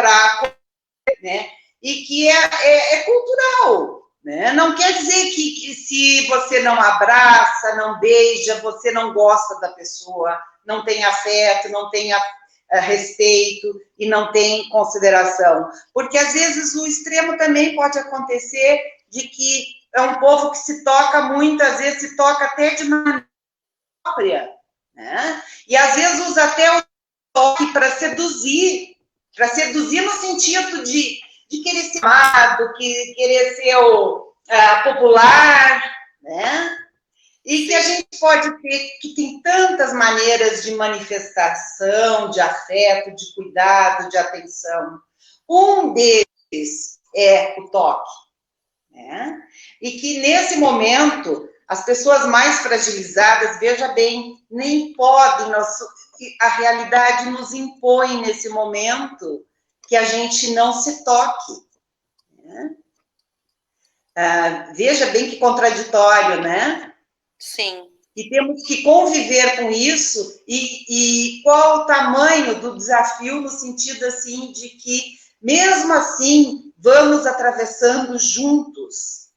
Speaker 2: né? E que é cultural, né? Não quer dizer que se você não abraça, não beija, você não gosta da pessoa, não tem afeto, não tem respeito e não tem consideração. Porque, às vezes, o extremo também pode acontecer de que é um povo que se toca muito, às vezes se toca até de maneira própria, né? E, às vezes, usa até o toque para seduzir no sentido de querer ser amado, querer ser popular, né? E que a gente pode ter, que tem tantas maneiras de manifestação, de afeto, de cuidado, de atenção. Um deles é o toque, né? E que nesse momento, as pessoas mais fragilizadas, veja bem, nem podem, a realidade nos impõe nesse momento que a gente não se toque, né? Veja bem que contraditório, né?
Speaker 1: Sim.
Speaker 2: E temos que conviver com isso, e qual o tamanho do desafio no sentido, assim, de que, mesmo assim, vamos atravessando juntos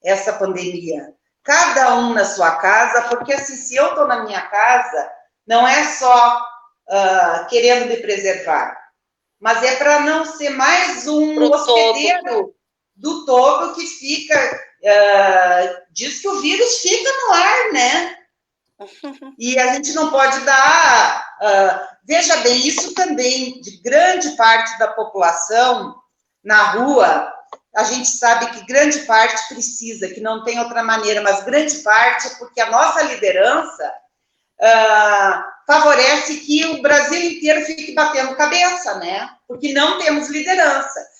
Speaker 2: essa pandemia. Cada um na sua casa, porque, assim, se eu estou na minha casa, não é só querendo me preservar, mas é para não ser mais um hospedeiro do todo que fica... diz que o vírus fica no ar, né? E a gente não pode dar... veja bem, isso também, de grande parte da população na rua, a gente sabe que grande parte precisa, que não tem outra maneira, mas grande parte é porque a nossa liderança favorece que o Brasil inteiro fique batendo cabeça, né? Porque não temos liderança.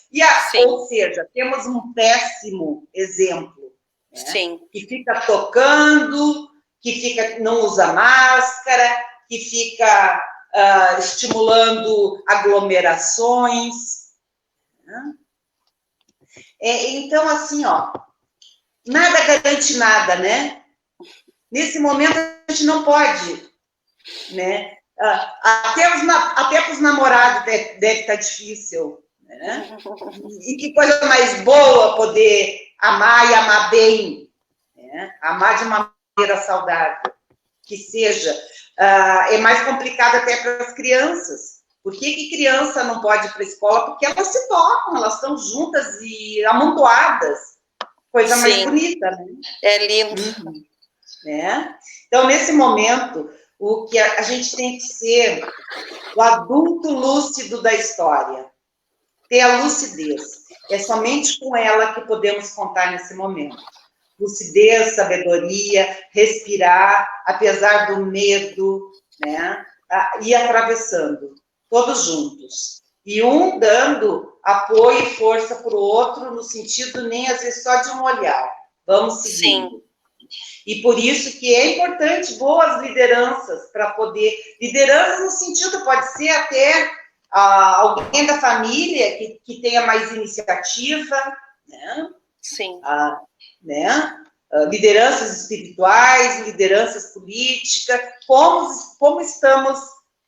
Speaker 2: Ou seja, temos um péssimo exemplo, né?
Speaker 1: Sim.
Speaker 2: Que fica tocando, que não usa máscara, que fica estimulando aglomerações, né? Então, assim, nada garante nada, né? Nesse momento, a gente não pode, né? Até para os namorados deve estar difícil, né? E que coisa mais boa poder amar e amar bem, né? Amar de uma maneira saudável, que seja. É mais complicado até para as crianças. Por que criança não pode ir para a escola? Porque elas se tocam, elas estão juntas e amontoadas. Coisa mais bonita, né?
Speaker 1: É lindo.
Speaker 2: Né? Então, nesse momento, o que a gente tem que ser o adulto lúcido da história. Ter a lucidez. É somente com ela que podemos contar nesse momento. Lucidez, sabedoria, respirar, apesar do medo, né? Ir atravessando, todos juntos. E um dando apoio e força para o outro, no sentido nem às vezes só de um olhar. Vamos seguindo. Sim. E por isso que é importante boas lideranças para poder... Liderança no sentido, pode ser até alguém da família que tenha mais iniciativa, né?
Speaker 1: Sim.
Speaker 2: Né? Lideranças espirituais, lideranças políticas, como estamos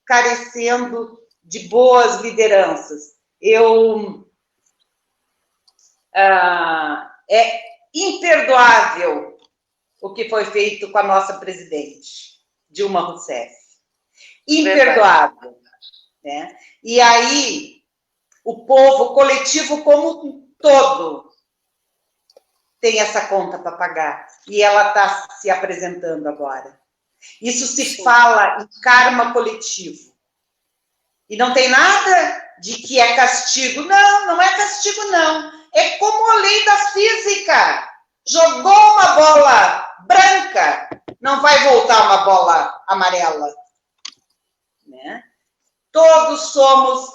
Speaker 2: carecendo de boas lideranças. É imperdoável o que foi feito com a nossa presidente Dilma Rousseff. Imperdoável. Né? E aí, o povo, o coletivo como um todo, tem essa conta para pagar. E ela está se apresentando agora. Isso se fala em karma coletivo. E não tem nada de que é castigo. Não, não é castigo, não. É como a lei da física. Jogou uma bola branca, não vai voltar uma bola amarela. Né? Todos somos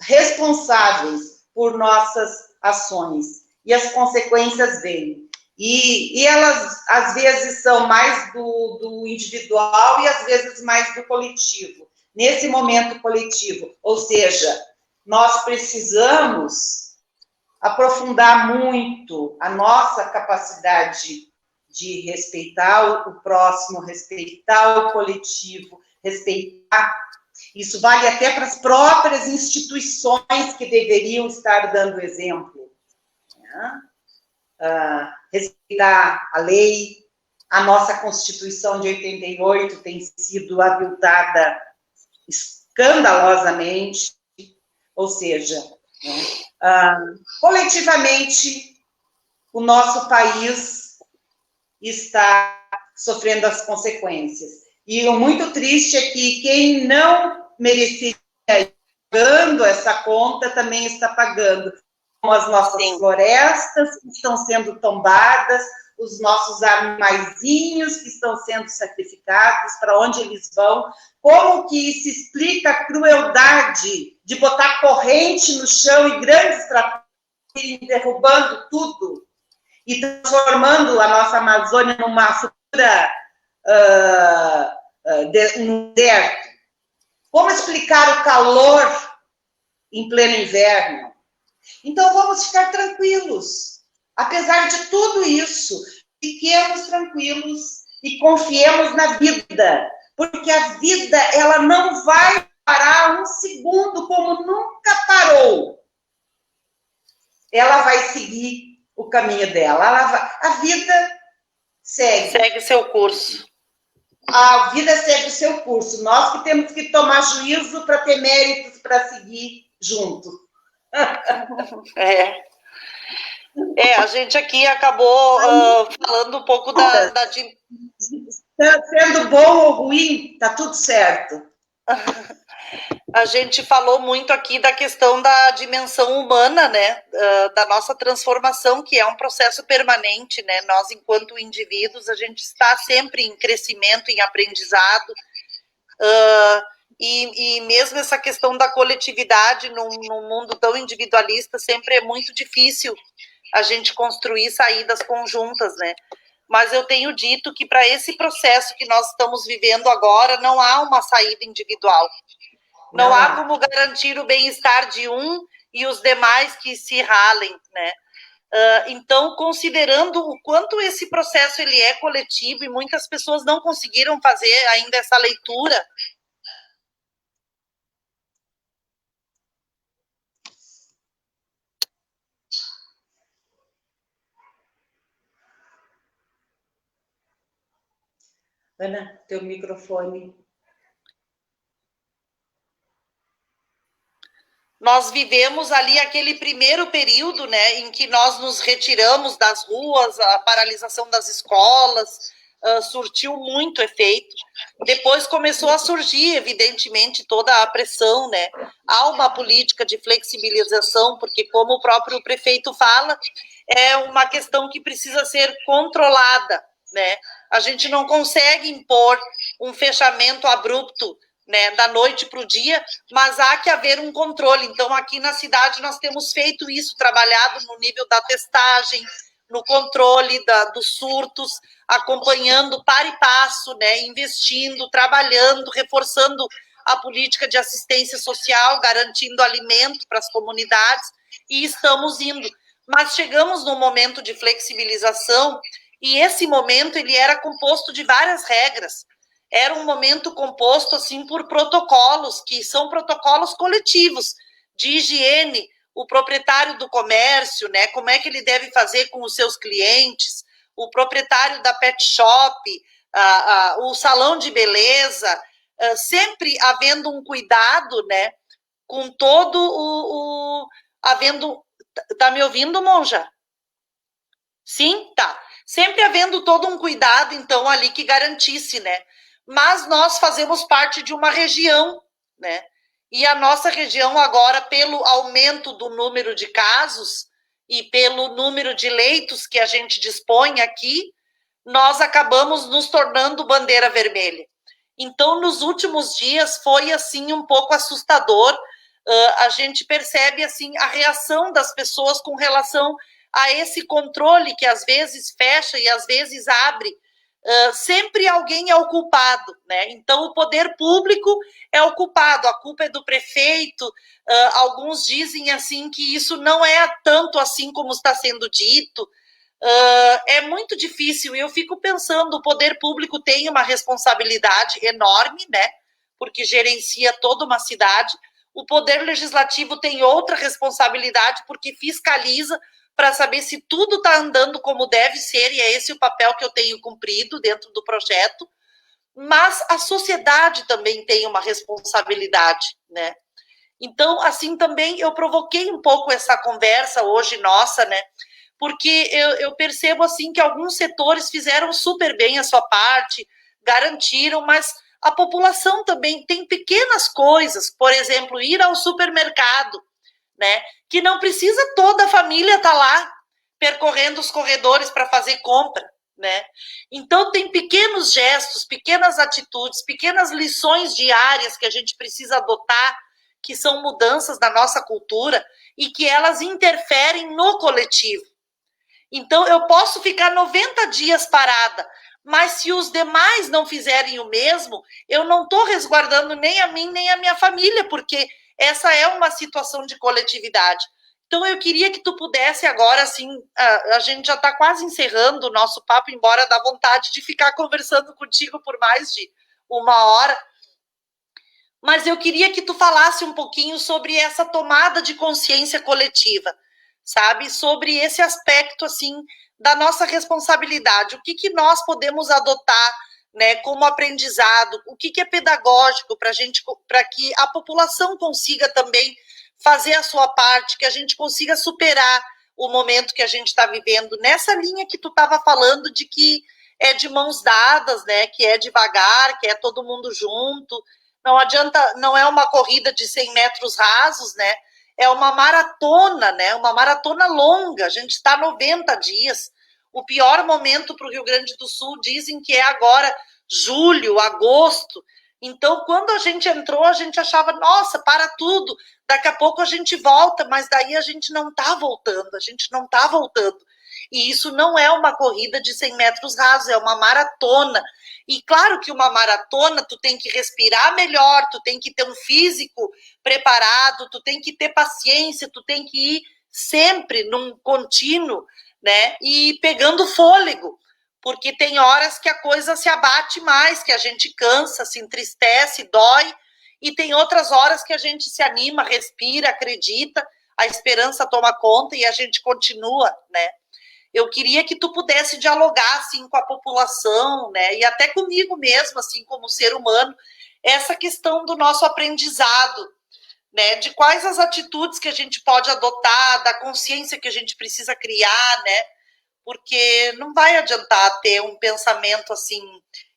Speaker 2: responsáveis por nossas ações. E as consequências vêm. E elas, às vezes, são mais do individual e, às vezes, mais do coletivo. Nesse momento coletivo. Ou seja, nós precisamos aprofundar muito a nossa capacidade de respeitar o próximo, respeitar o coletivo, respeitar. Isso vale até para as próprias instituições que deveriam estar dando exemplo. Né? Respeitar a lei, a nossa Constituição de 88 tem sido aviltada escandalosamente, ou seja, coletivamente, o nosso país está sofrendo as consequências. E o muito triste é que quem não mereceria pagando essa conta também está pagando. Como as nossas florestas que estão sendo tombadas, os nossos animaizinhos que estão sendo sacrificados, para onde eles vão, como que se explica a crueldade de botar corrente no chão e grandes tratores derrubando tudo e transformando a nossa Amazônia numa futura um deserto. Como explicar o calor em pleno inverno? Então, vamos ficar tranquilos. Apesar de tudo isso, fiquemos tranquilos e confiemos na vida. Porque a vida, ela não vai parar um segundo como nunca parou. Ela vai seguir o caminho dela. A vida segue.
Speaker 1: Segue seu curso.
Speaker 2: A vida segue o seu curso. Nós que temos que tomar juízo para ter méritos para seguir junto.
Speaker 1: A gente aqui acabou falando um pouco da...
Speaker 2: Sendo bom ou ruim, tá tudo certo.
Speaker 1: A gente falou muito aqui da questão da dimensão humana, né? Da nossa transformação, que é um processo permanente, né? Nós, enquanto indivíduos, a gente está sempre em crescimento, em aprendizado. E mesmo essa questão da coletividade num mundo tão individualista, sempre é muito difícil a gente construir saídas conjuntas, né? Mas eu tenho dito que para esse processo que nós estamos vivendo agora, não há uma saída individual. Não há como garantir o bem-estar de um e os demais que se ralem, né? Então, considerando o quanto esse processo ele é coletivo e muitas pessoas não conseguiram fazer ainda essa leitura.
Speaker 2: Ana, teu microfone.
Speaker 1: Nós vivemos ali aquele primeiro período, né, em que nós nos retiramos das ruas, a paralisação das escolas, surtiu muito efeito. Depois começou a surgir, evidentemente, toda a pressão, né? Há uma política de flexibilização, porque, como o próprio prefeito fala, é uma questão que precisa ser controlada, né? A gente não consegue impor um fechamento abrupto, né, da noite para o dia, mas há que haver um controle. Então, aqui na cidade, nós temos feito isso, trabalhado no nível da testagem, no controle dos surtos, acompanhando para e passo, né, investindo, trabalhando, reforçando a política de assistência social, garantindo alimento para as comunidades, e estamos indo. Mas chegamos num momento de flexibilização, e esse momento ele era composto de várias regras. Era um momento composto assim por protocolos, que são protocolos coletivos, de higiene, o proprietário do comércio, né, como é que ele deve fazer com os seus clientes, o proprietário da pet shop, o salão de beleza, sempre havendo um cuidado, né, com todo havendo... Tá me ouvindo, Monja? Sim? Tá. Sempre havendo todo um cuidado, então, ali que garantisse, né? Mas nós fazemos parte de uma região, né? E a nossa região agora, pelo aumento do número de casos e pelo número de leitos que a gente dispõe aqui, nós acabamos nos tornando bandeira vermelha. Então, nos últimos dias, foi, assim, um pouco assustador. A gente percebe, assim, a reação das pessoas com relação a esse controle que às vezes fecha e às vezes abre. Sempre alguém é o culpado, né? Então, o poder público é o culpado, a culpa é do prefeito. Alguns dizem, assim, que isso não é tanto assim como está sendo dito. É muito difícil, e eu fico pensando, o poder público tem uma responsabilidade enorme, né, porque gerencia toda uma cidade, o poder legislativo tem outra responsabilidade, porque fiscaliza para saber se tudo está andando como deve ser, e é esse o papel que eu tenho cumprido dentro do projeto, mas a sociedade também tem uma responsabilidade, né. Então, assim, também eu provoquei um pouco essa conversa hoje nossa, né, porque eu percebo, assim, que alguns setores fizeram super bem a sua parte, garantiram, mas a população também tem pequenas coisas, por exemplo, ir ao supermercado, né, que não precisa toda a família estar lá percorrendo os corredores para fazer compra, né? Então, tem pequenos gestos, pequenas atitudes, pequenas lições diárias que a gente precisa adotar, que são mudanças da nossa cultura e que elas interferem no coletivo. Então, eu posso ficar 90 dias parada, mas se os demais não fizerem o mesmo, eu não estou resguardando nem a mim, nem a minha família, porque essa é uma situação de coletividade. Então, eu queria que tu pudesse agora, assim, a gente já está quase encerrando o nosso papo, embora dá vontade de ficar conversando contigo por mais de 1 hora, mas eu queria que tu falasse um pouquinho sobre essa tomada de consciência coletiva, sabe? Sobre esse aspecto, assim, da nossa responsabilidade. O que nós podemos adotar, né, como aprendizado? O que é pedagógico para que a população consiga também fazer a sua parte, que a gente consiga superar o momento que a gente está vivendo, nessa linha que tu estava falando de que é de mãos dadas, né? Que é devagar, que é todo mundo junto. Não adianta, não é uma corrida de 100 metros rasos, né? É uma maratona, né? Uma maratona longa. A gente está 90 dias. O pior momento para o Rio Grande do Sul dizem que é agora julho, agosto. Então, quando a gente entrou, a gente achava, nossa, para tudo. Daqui a pouco a gente volta, mas daí a gente não está voltando. A gente não está voltando. E isso não é uma corrida de 100 metros rasos, é uma maratona. E claro que uma maratona, tu tem que respirar melhor, tu tem que ter um físico preparado, tu tem que ter paciência, tu tem que ir sempre num contínuo, né? E pegando fôlego, porque tem horas que a coisa se abate mais, que a gente cansa, se entristece, dói, e tem outras horas que a gente se anima, respira, acredita, a esperança toma conta e a gente continua, né? Eu queria que tu pudesse dialogar, assim, com a população, né, e até comigo mesmo, assim, como ser humano, essa questão do nosso aprendizado, né, de quais as atitudes que a gente pode adotar, da consciência que a gente precisa criar, né, porque não vai adiantar ter um pensamento, assim,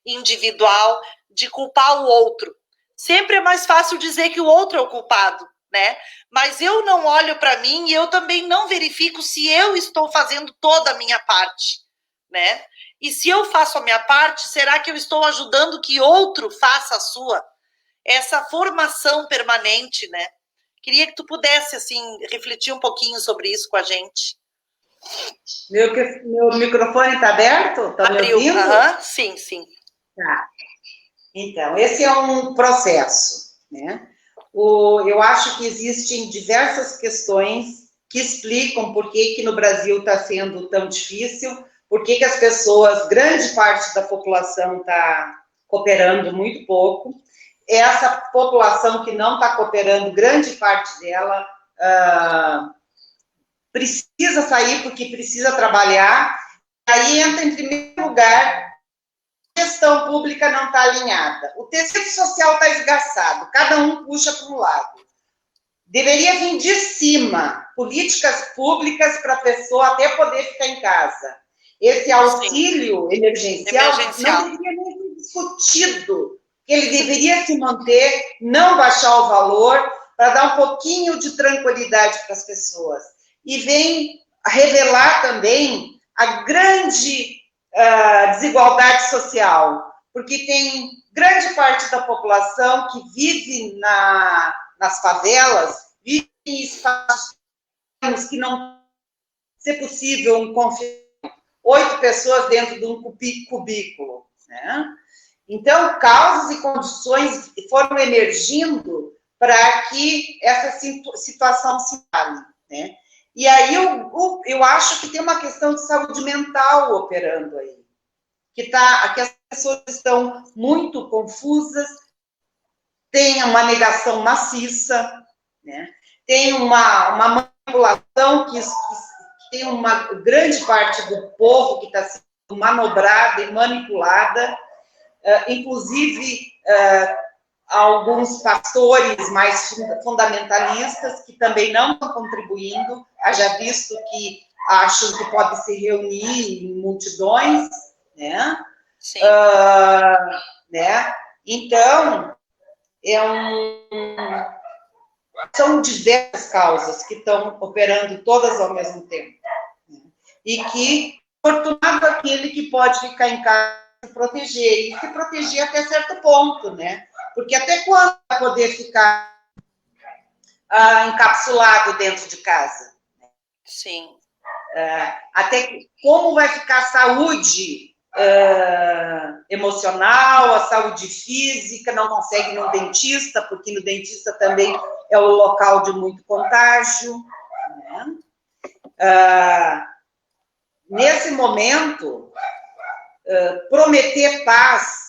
Speaker 1: individual de culpar o outro. Sempre é mais fácil dizer que o outro é o culpado, né? Mas eu não olho para mim e eu também não verifico se eu estou fazendo toda a minha parte, né? E se eu faço a minha parte, será que eu estou ajudando que outro faça a sua? Essa formação permanente, né? Queria que tu pudesse, assim, refletir um pouquinho sobre isso com a gente.
Speaker 2: Meu microfone está aberto? Está me ouvindo?
Speaker 1: Sim, sim.
Speaker 2: Tá. Então, esse é um processo, né? Eu acho que existem diversas questões que explicam por que no Brasil está sendo tão difícil, por que as pessoas, grande parte da população está cooperando muito pouco. Essa população que não está cooperando, grande parte dela precisa sair porque precisa trabalhar. Aí entra, em primeiro lugar, gestão pública não está alinhada, o tecido social está esgarçado, cada um puxa para um lado. Deveria vir de cima políticas públicas para a pessoa até poder ficar em casa. Esse auxílio emergencial não deveria nem ser discutido. Ele deveria se manter, não baixar o valor, para dar um pouquinho de tranquilidade para as pessoas. E vem revelar também a grande desigualdade social, porque tem grande parte da população que vive nas favelas, vive em espaços que não se possível um confinamento. 8 pessoas dentro de um cubículo, né? Então, causas e condições foram emergindo para que essa situação se fale, né? E aí eu acho que tem uma questão de saúde mental operando aí, que as pessoas estão muito confusas, tem uma negação maciça, né? Tem uma manipulação que tem uma grande parte do povo que está sendo manobrada e manipulada, inclusive alguns pastores mais fundamentalistas que também não estão contribuindo, haja visto que acham que pode se reunir em multidões, né?
Speaker 1: Sim.
Speaker 2: Né? Então, são diversas causas que estão operando todas ao mesmo tempo, né? E que, afortunado aquele que pode ficar em casa e se proteger, e se proteger até certo ponto, né? Porque até quando vai poder ficar encapsulado dentro de casa?
Speaker 1: Sim.
Speaker 2: Até como vai ficar a saúde emocional, a saúde física, não consegue ir no dentista, porque no dentista também é o local de muito contágio, né? Nesse momento, prometer paz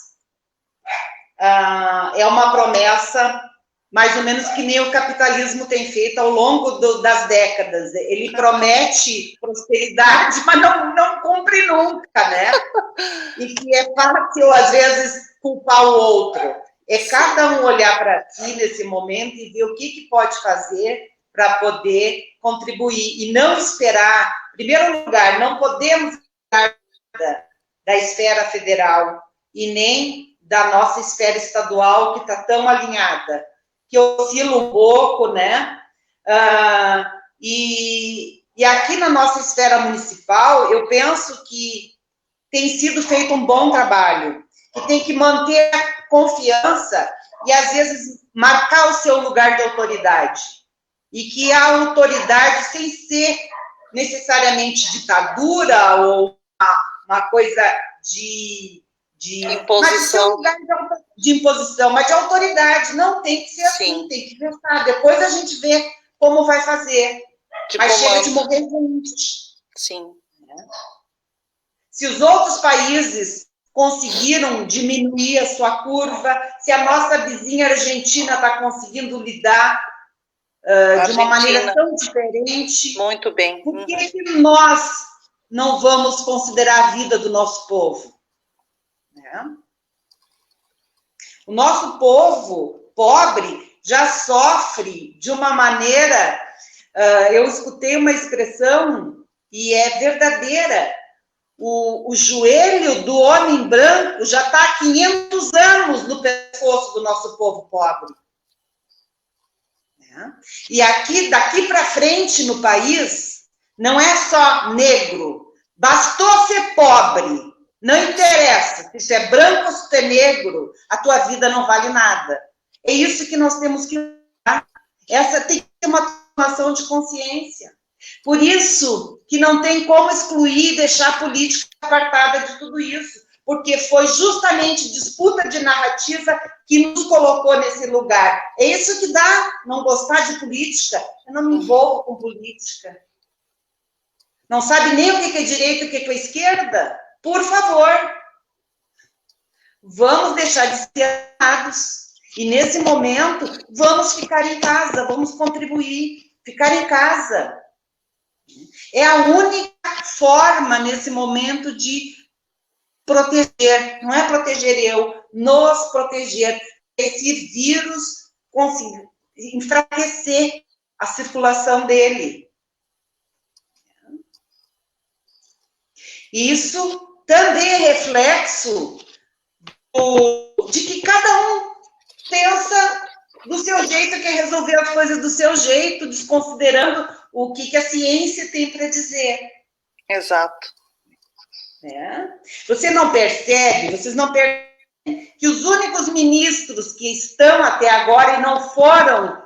Speaker 2: é uma promessa mais ou menos que nem o capitalismo tem feito ao longo das décadas. Ele promete prosperidade, mas não cumpre nunca, né? E que é fácil, às vezes, culpar o outro. É cada um olhar para si nesse momento e ver o que pode fazer para poder contribuir. E não esperar, em primeiro lugar, não podemos esperar nada da esfera federal e nem da nossa esfera estadual, que está tão alinhada, que oscila um pouco, né? E aqui na nossa esfera municipal, eu penso que tem sido feito um bom trabalho, que tem que manter a confiança e, às vezes, marcar o seu lugar de autoridade. E que a autoridade, sem ser necessariamente ditadura ou uma coisa de
Speaker 1: imposição.
Speaker 2: De imposição, mas de autoridade. Não tem que ser assim, tem que pensar. Depois a gente vê como vai fazer. Mas chega de morrer gente.
Speaker 1: Sim.
Speaker 2: Se os outros países conseguiram diminuir a sua curva, se a nossa vizinha Argentina está conseguindo lidar de uma maneira tão diferente,
Speaker 1: muito bem.
Speaker 2: Por que nós não vamos considerar a vida do nosso povo? O nosso povo pobre já sofre de uma maneira... eu escutei uma expressão e é verdadeira. O joelho do homem branco já está há 500 anos no pescoço do nosso povo pobre. E daqui para frente no país, não é só negro. Bastou ser pobre. Não interessa se é branco ou se é negro, a tua vida não vale nada. É isso que nós temos que mudar. Essa tem que ser uma formação de consciência. Por isso que não tem como excluir e deixar a política apartada de tudo isso, porque foi justamente disputa de narrativa que nos colocou nesse lugar. É isso que dá não gostar de política. Eu não me envolvo com política. Não sabe nem o que é direita e o que é esquerda? Por favor, vamos deixar de ser amados. E nesse momento, vamos ficar em casa, vamos contribuir, ficar em casa. É a única forma, nesse momento, de proteger, não é proteger eu, nos proteger. Esse vírus conseguir enfraquecer a circulação dele. Isso também é reflexo de que cada um pensa do seu jeito, quer resolver as coisas do seu jeito, desconsiderando o que a ciência tem para dizer.
Speaker 1: Exato.
Speaker 2: Vocês não percebem que os únicos ministros que estão até agora e não foram,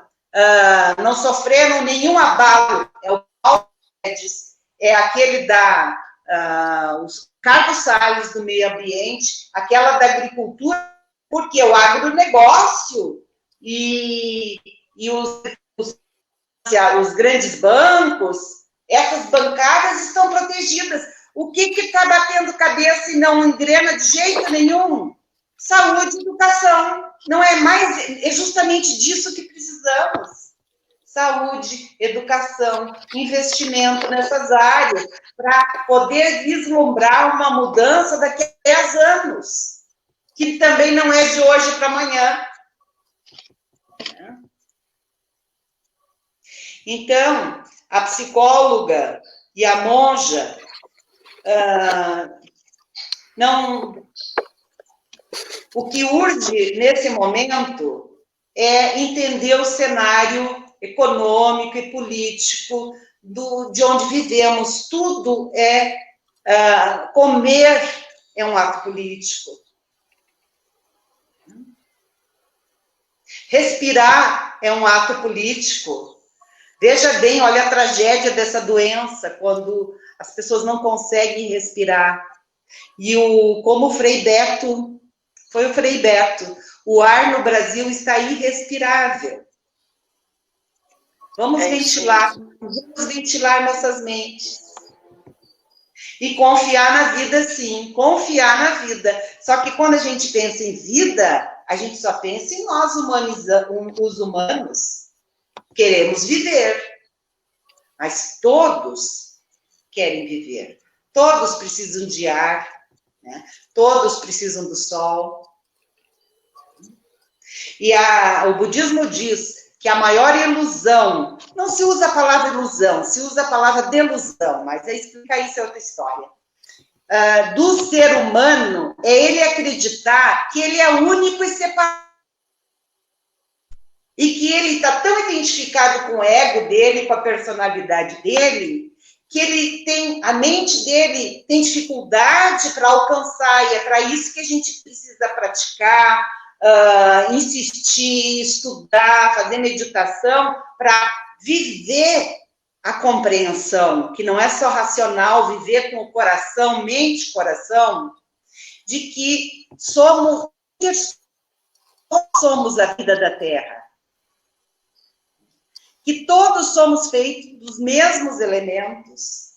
Speaker 2: não sofreram nenhum abalo, é o Paulo Guedes, é aquele os Carlos Salles do meio ambiente, aquela da agricultura, porque o agronegócio e os grandes bancos, essas bancadas estão protegidas. O que está batendo cabeça e não engrena de jeito nenhum? Saúde e educação. Não é mais, é justamente disso que precisamos. Saúde, educação, investimento nessas áreas, para poder vislumbrar uma mudança daqui a 10 anos, que também não é de hoje para amanhã. Então, a psicóloga e a monja o que urge nesse momento é entender o cenário econômico e político de onde vivemos. Tudo comer é um ato político. Respirar é um ato político. Veja bem, olha a tragédia dessa doença, quando as pessoas não conseguem respirar. E como o Frei Beto, foi o Frei Beto, o ar no Brasil está irrespirável. Vamos ventilar nossas mentes. E confiar na vida, sim, confiar na vida. Só que quando a gente pensa em vida, a gente só pensa em nós, os humanos. Queremos viver, mas todos querem viver. Todos precisam de ar, né? Todos precisam do sol. E o budismo diz que a maior ilusão, não se usa a palavra ilusão, se usa a palavra delusão, mas explicar isso é outra história, do ser humano é ele acreditar que ele é único e separado. E que ele está tão identificado com o ego dele, com a personalidade dele, que a mente dele tem dificuldade para alcançar, e é para isso que a gente precisa praticar, insistir, estudar, fazer meditação, para viver a compreensão, que não é só racional, viver com o coração, mente, coração, de que somos a vida da Terra. Que todos somos feitos dos mesmos elementos.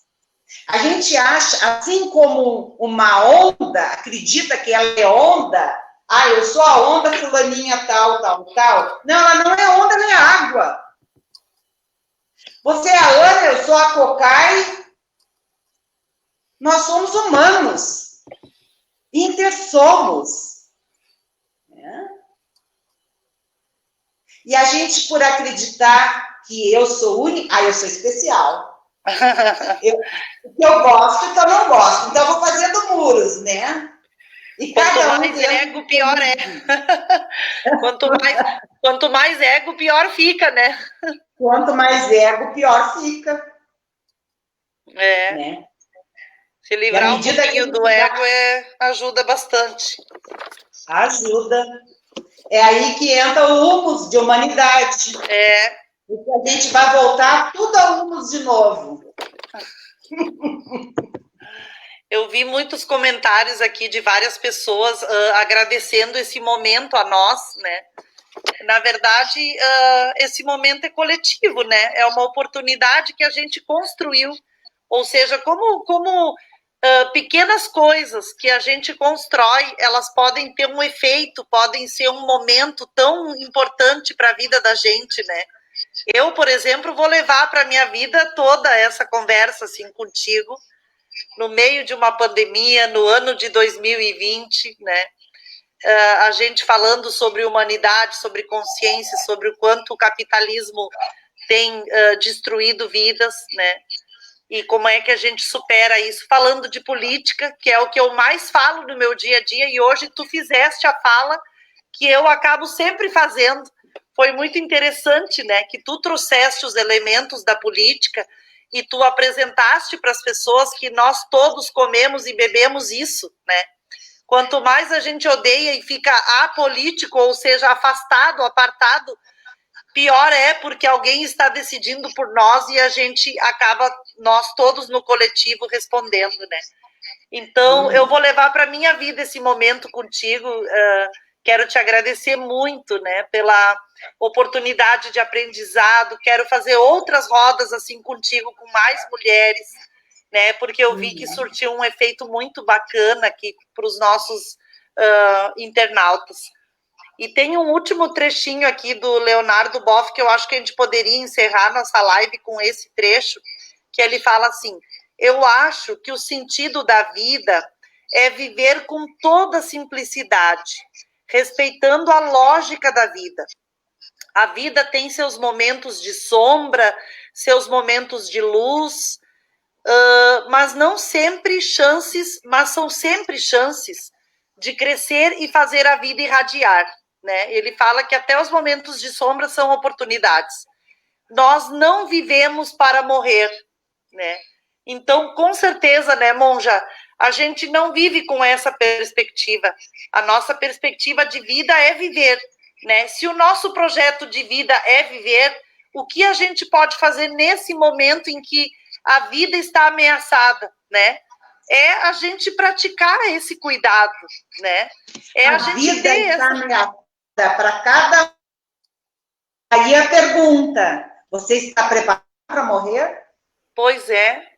Speaker 2: A gente acha, assim como uma onda, acredita que ela é onda, eu sou a onda fulaninha tal, tal, tal. Não, ela não é onda nem água. Você é a Ana, eu sou a Cocai. Nós somos humanos. Intersomos. E a gente, por acreditar que eu sou única, eu sou especial. Eu gosto, então não gosto. Então, eu vou fazer do muros, né? E
Speaker 1: quanto mais ego, pior é. Quanto mais ego, pior fica, né?
Speaker 2: Quanto mais ego, pior fica.
Speaker 1: Né? Se livrar um pouquinho do ego ajuda bastante.
Speaker 2: Ajuda. É aí que entra o humus de humanidade. Porque a gente vai voltar tudo a humus de novo.
Speaker 1: Eu vi muitos comentários aqui de várias pessoas agradecendo esse momento a nós, né? Na verdade, esse momento é coletivo, né? É uma oportunidade que a gente construiu. Ou seja, como pequenas coisas que a gente constrói, elas podem ter um efeito, podem ser um momento tão importante para a vida da gente, né? Eu, por exemplo, vou levar para a minha vida toda essa conversa assim contigo, no meio de uma pandemia, no ano de 2020, né? A gente falando sobre humanidade, sobre consciência, sobre o quanto o capitalismo tem destruído vidas, né? E como é que a gente supera isso, falando de política, que é o que eu mais falo no meu dia a dia, e hoje tu fizeste a fala que eu acabo sempre fazendo. Foi muito interessante, né, que tu trouxeste os elementos da política e tu apresentaste para as pessoas que nós todos comemos e bebemos isso, né? Quanto mais a gente odeia e fica apolítico, ou seja, afastado, apartado, pior é, porque alguém está decidindo por nós e a gente acaba, nós todos no coletivo, respondendo, né? Então, eu vou levar para a minha vida esse momento contigo. Quero te agradecer muito, né, pela oportunidade de aprendizado. Quero fazer outras rodas assim contigo, com mais mulheres, né? Porque eu vi que surtiu um efeito muito bacana aqui para os nossos internautas. E tem um último trechinho aqui do Leonardo Boff, que eu acho que a gente poderia encerrar nossa live com esse trecho, que ele fala assim: eu acho que o sentido da vida é viver com toda simplicidade, respeitando a lógica da vida. A vida tem seus momentos de sombra, seus momentos de luz, mas não sempre chances, mas são sempre chances de crescer e fazer a vida irradiar, né? Ele fala que até os momentos de sombra são oportunidades. Nós não vivemos para morrer, né? Então, com certeza, né, Monja, a gente não vive com essa perspectiva. A nossa perspectiva de vida é viver, né? Se o nosso projeto de vida é viver, o que a gente pode fazer nesse momento em que a vida está ameaçada, né? É a gente praticar esse cuidado, né? É a gente
Speaker 2: vida
Speaker 1: ter
Speaker 2: está
Speaker 1: essa...
Speaker 2: ameaçada para cada... Aí a pergunta, você está preparado para morrer?
Speaker 1: Pois é.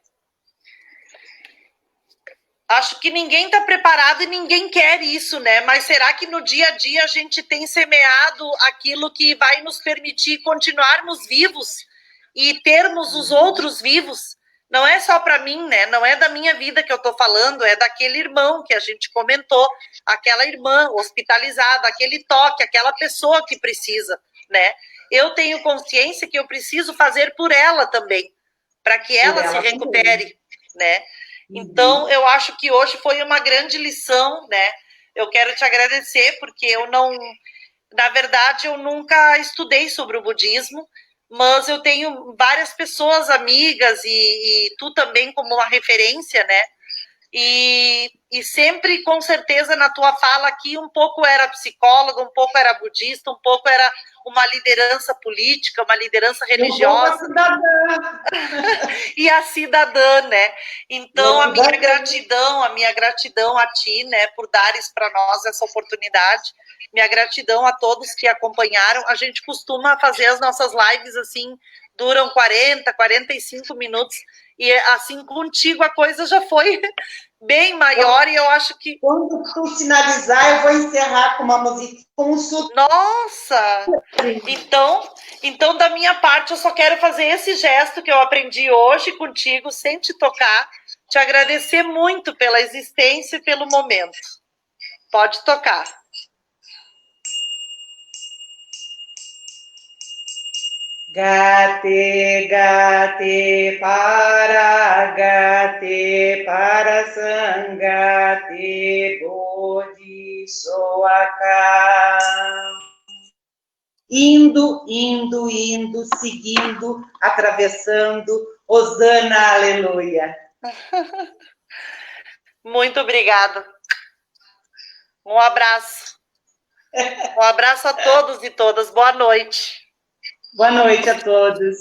Speaker 1: Acho que ninguém está preparado e ninguém quer isso, né? Mas será que no dia a dia a gente tem semeado aquilo que vai nos permitir continuarmos vivos e termos os outros vivos? Não é só para mim, né? Não é da minha vida que eu estou falando, é daquele irmão que a gente comentou, aquela irmã hospitalizada, aquele toque, aquela pessoa que precisa, né? Eu tenho consciência que eu preciso fazer por ela também, para que ela se recupere, né? Então, eu acho que hoje foi uma grande lição, né? Eu quero te agradecer, porque eu não... Na verdade, eu nunca estudei sobre o budismo, mas eu tenho várias pessoas amigas e tu também como uma referência, né? E sempre, com certeza, na tua fala aqui, um pouco era psicóloga, um pouco era budista, um pouco era uma liderança política, uma liderança religiosa. E a cidadã, né? Então, a minha gratidão a ti, né, por dares para nós essa oportunidade. Minha gratidão a todos que acompanharam. A gente costuma fazer as nossas lives assim, duram 40, 45 minutos. E assim, contigo a coisa já foi bem maior e eu acho que...
Speaker 2: Quando tu finalizar, eu vou encerrar com uma música, com um
Speaker 1: Nossa! Então, da minha parte, eu só quero fazer esse gesto que eu aprendi hoje contigo, sem te tocar, te agradecer muito pela existência e pelo momento. Pode tocar.
Speaker 2: Gate, gate, para sangate, bodhi, soaka. Indo, indo, indo, seguindo, atravessando, Hosana, aleluia.
Speaker 1: Muito obrigada. Um abraço. Um abraço a todos e todas. Boa noite.
Speaker 2: Boa noite a todos.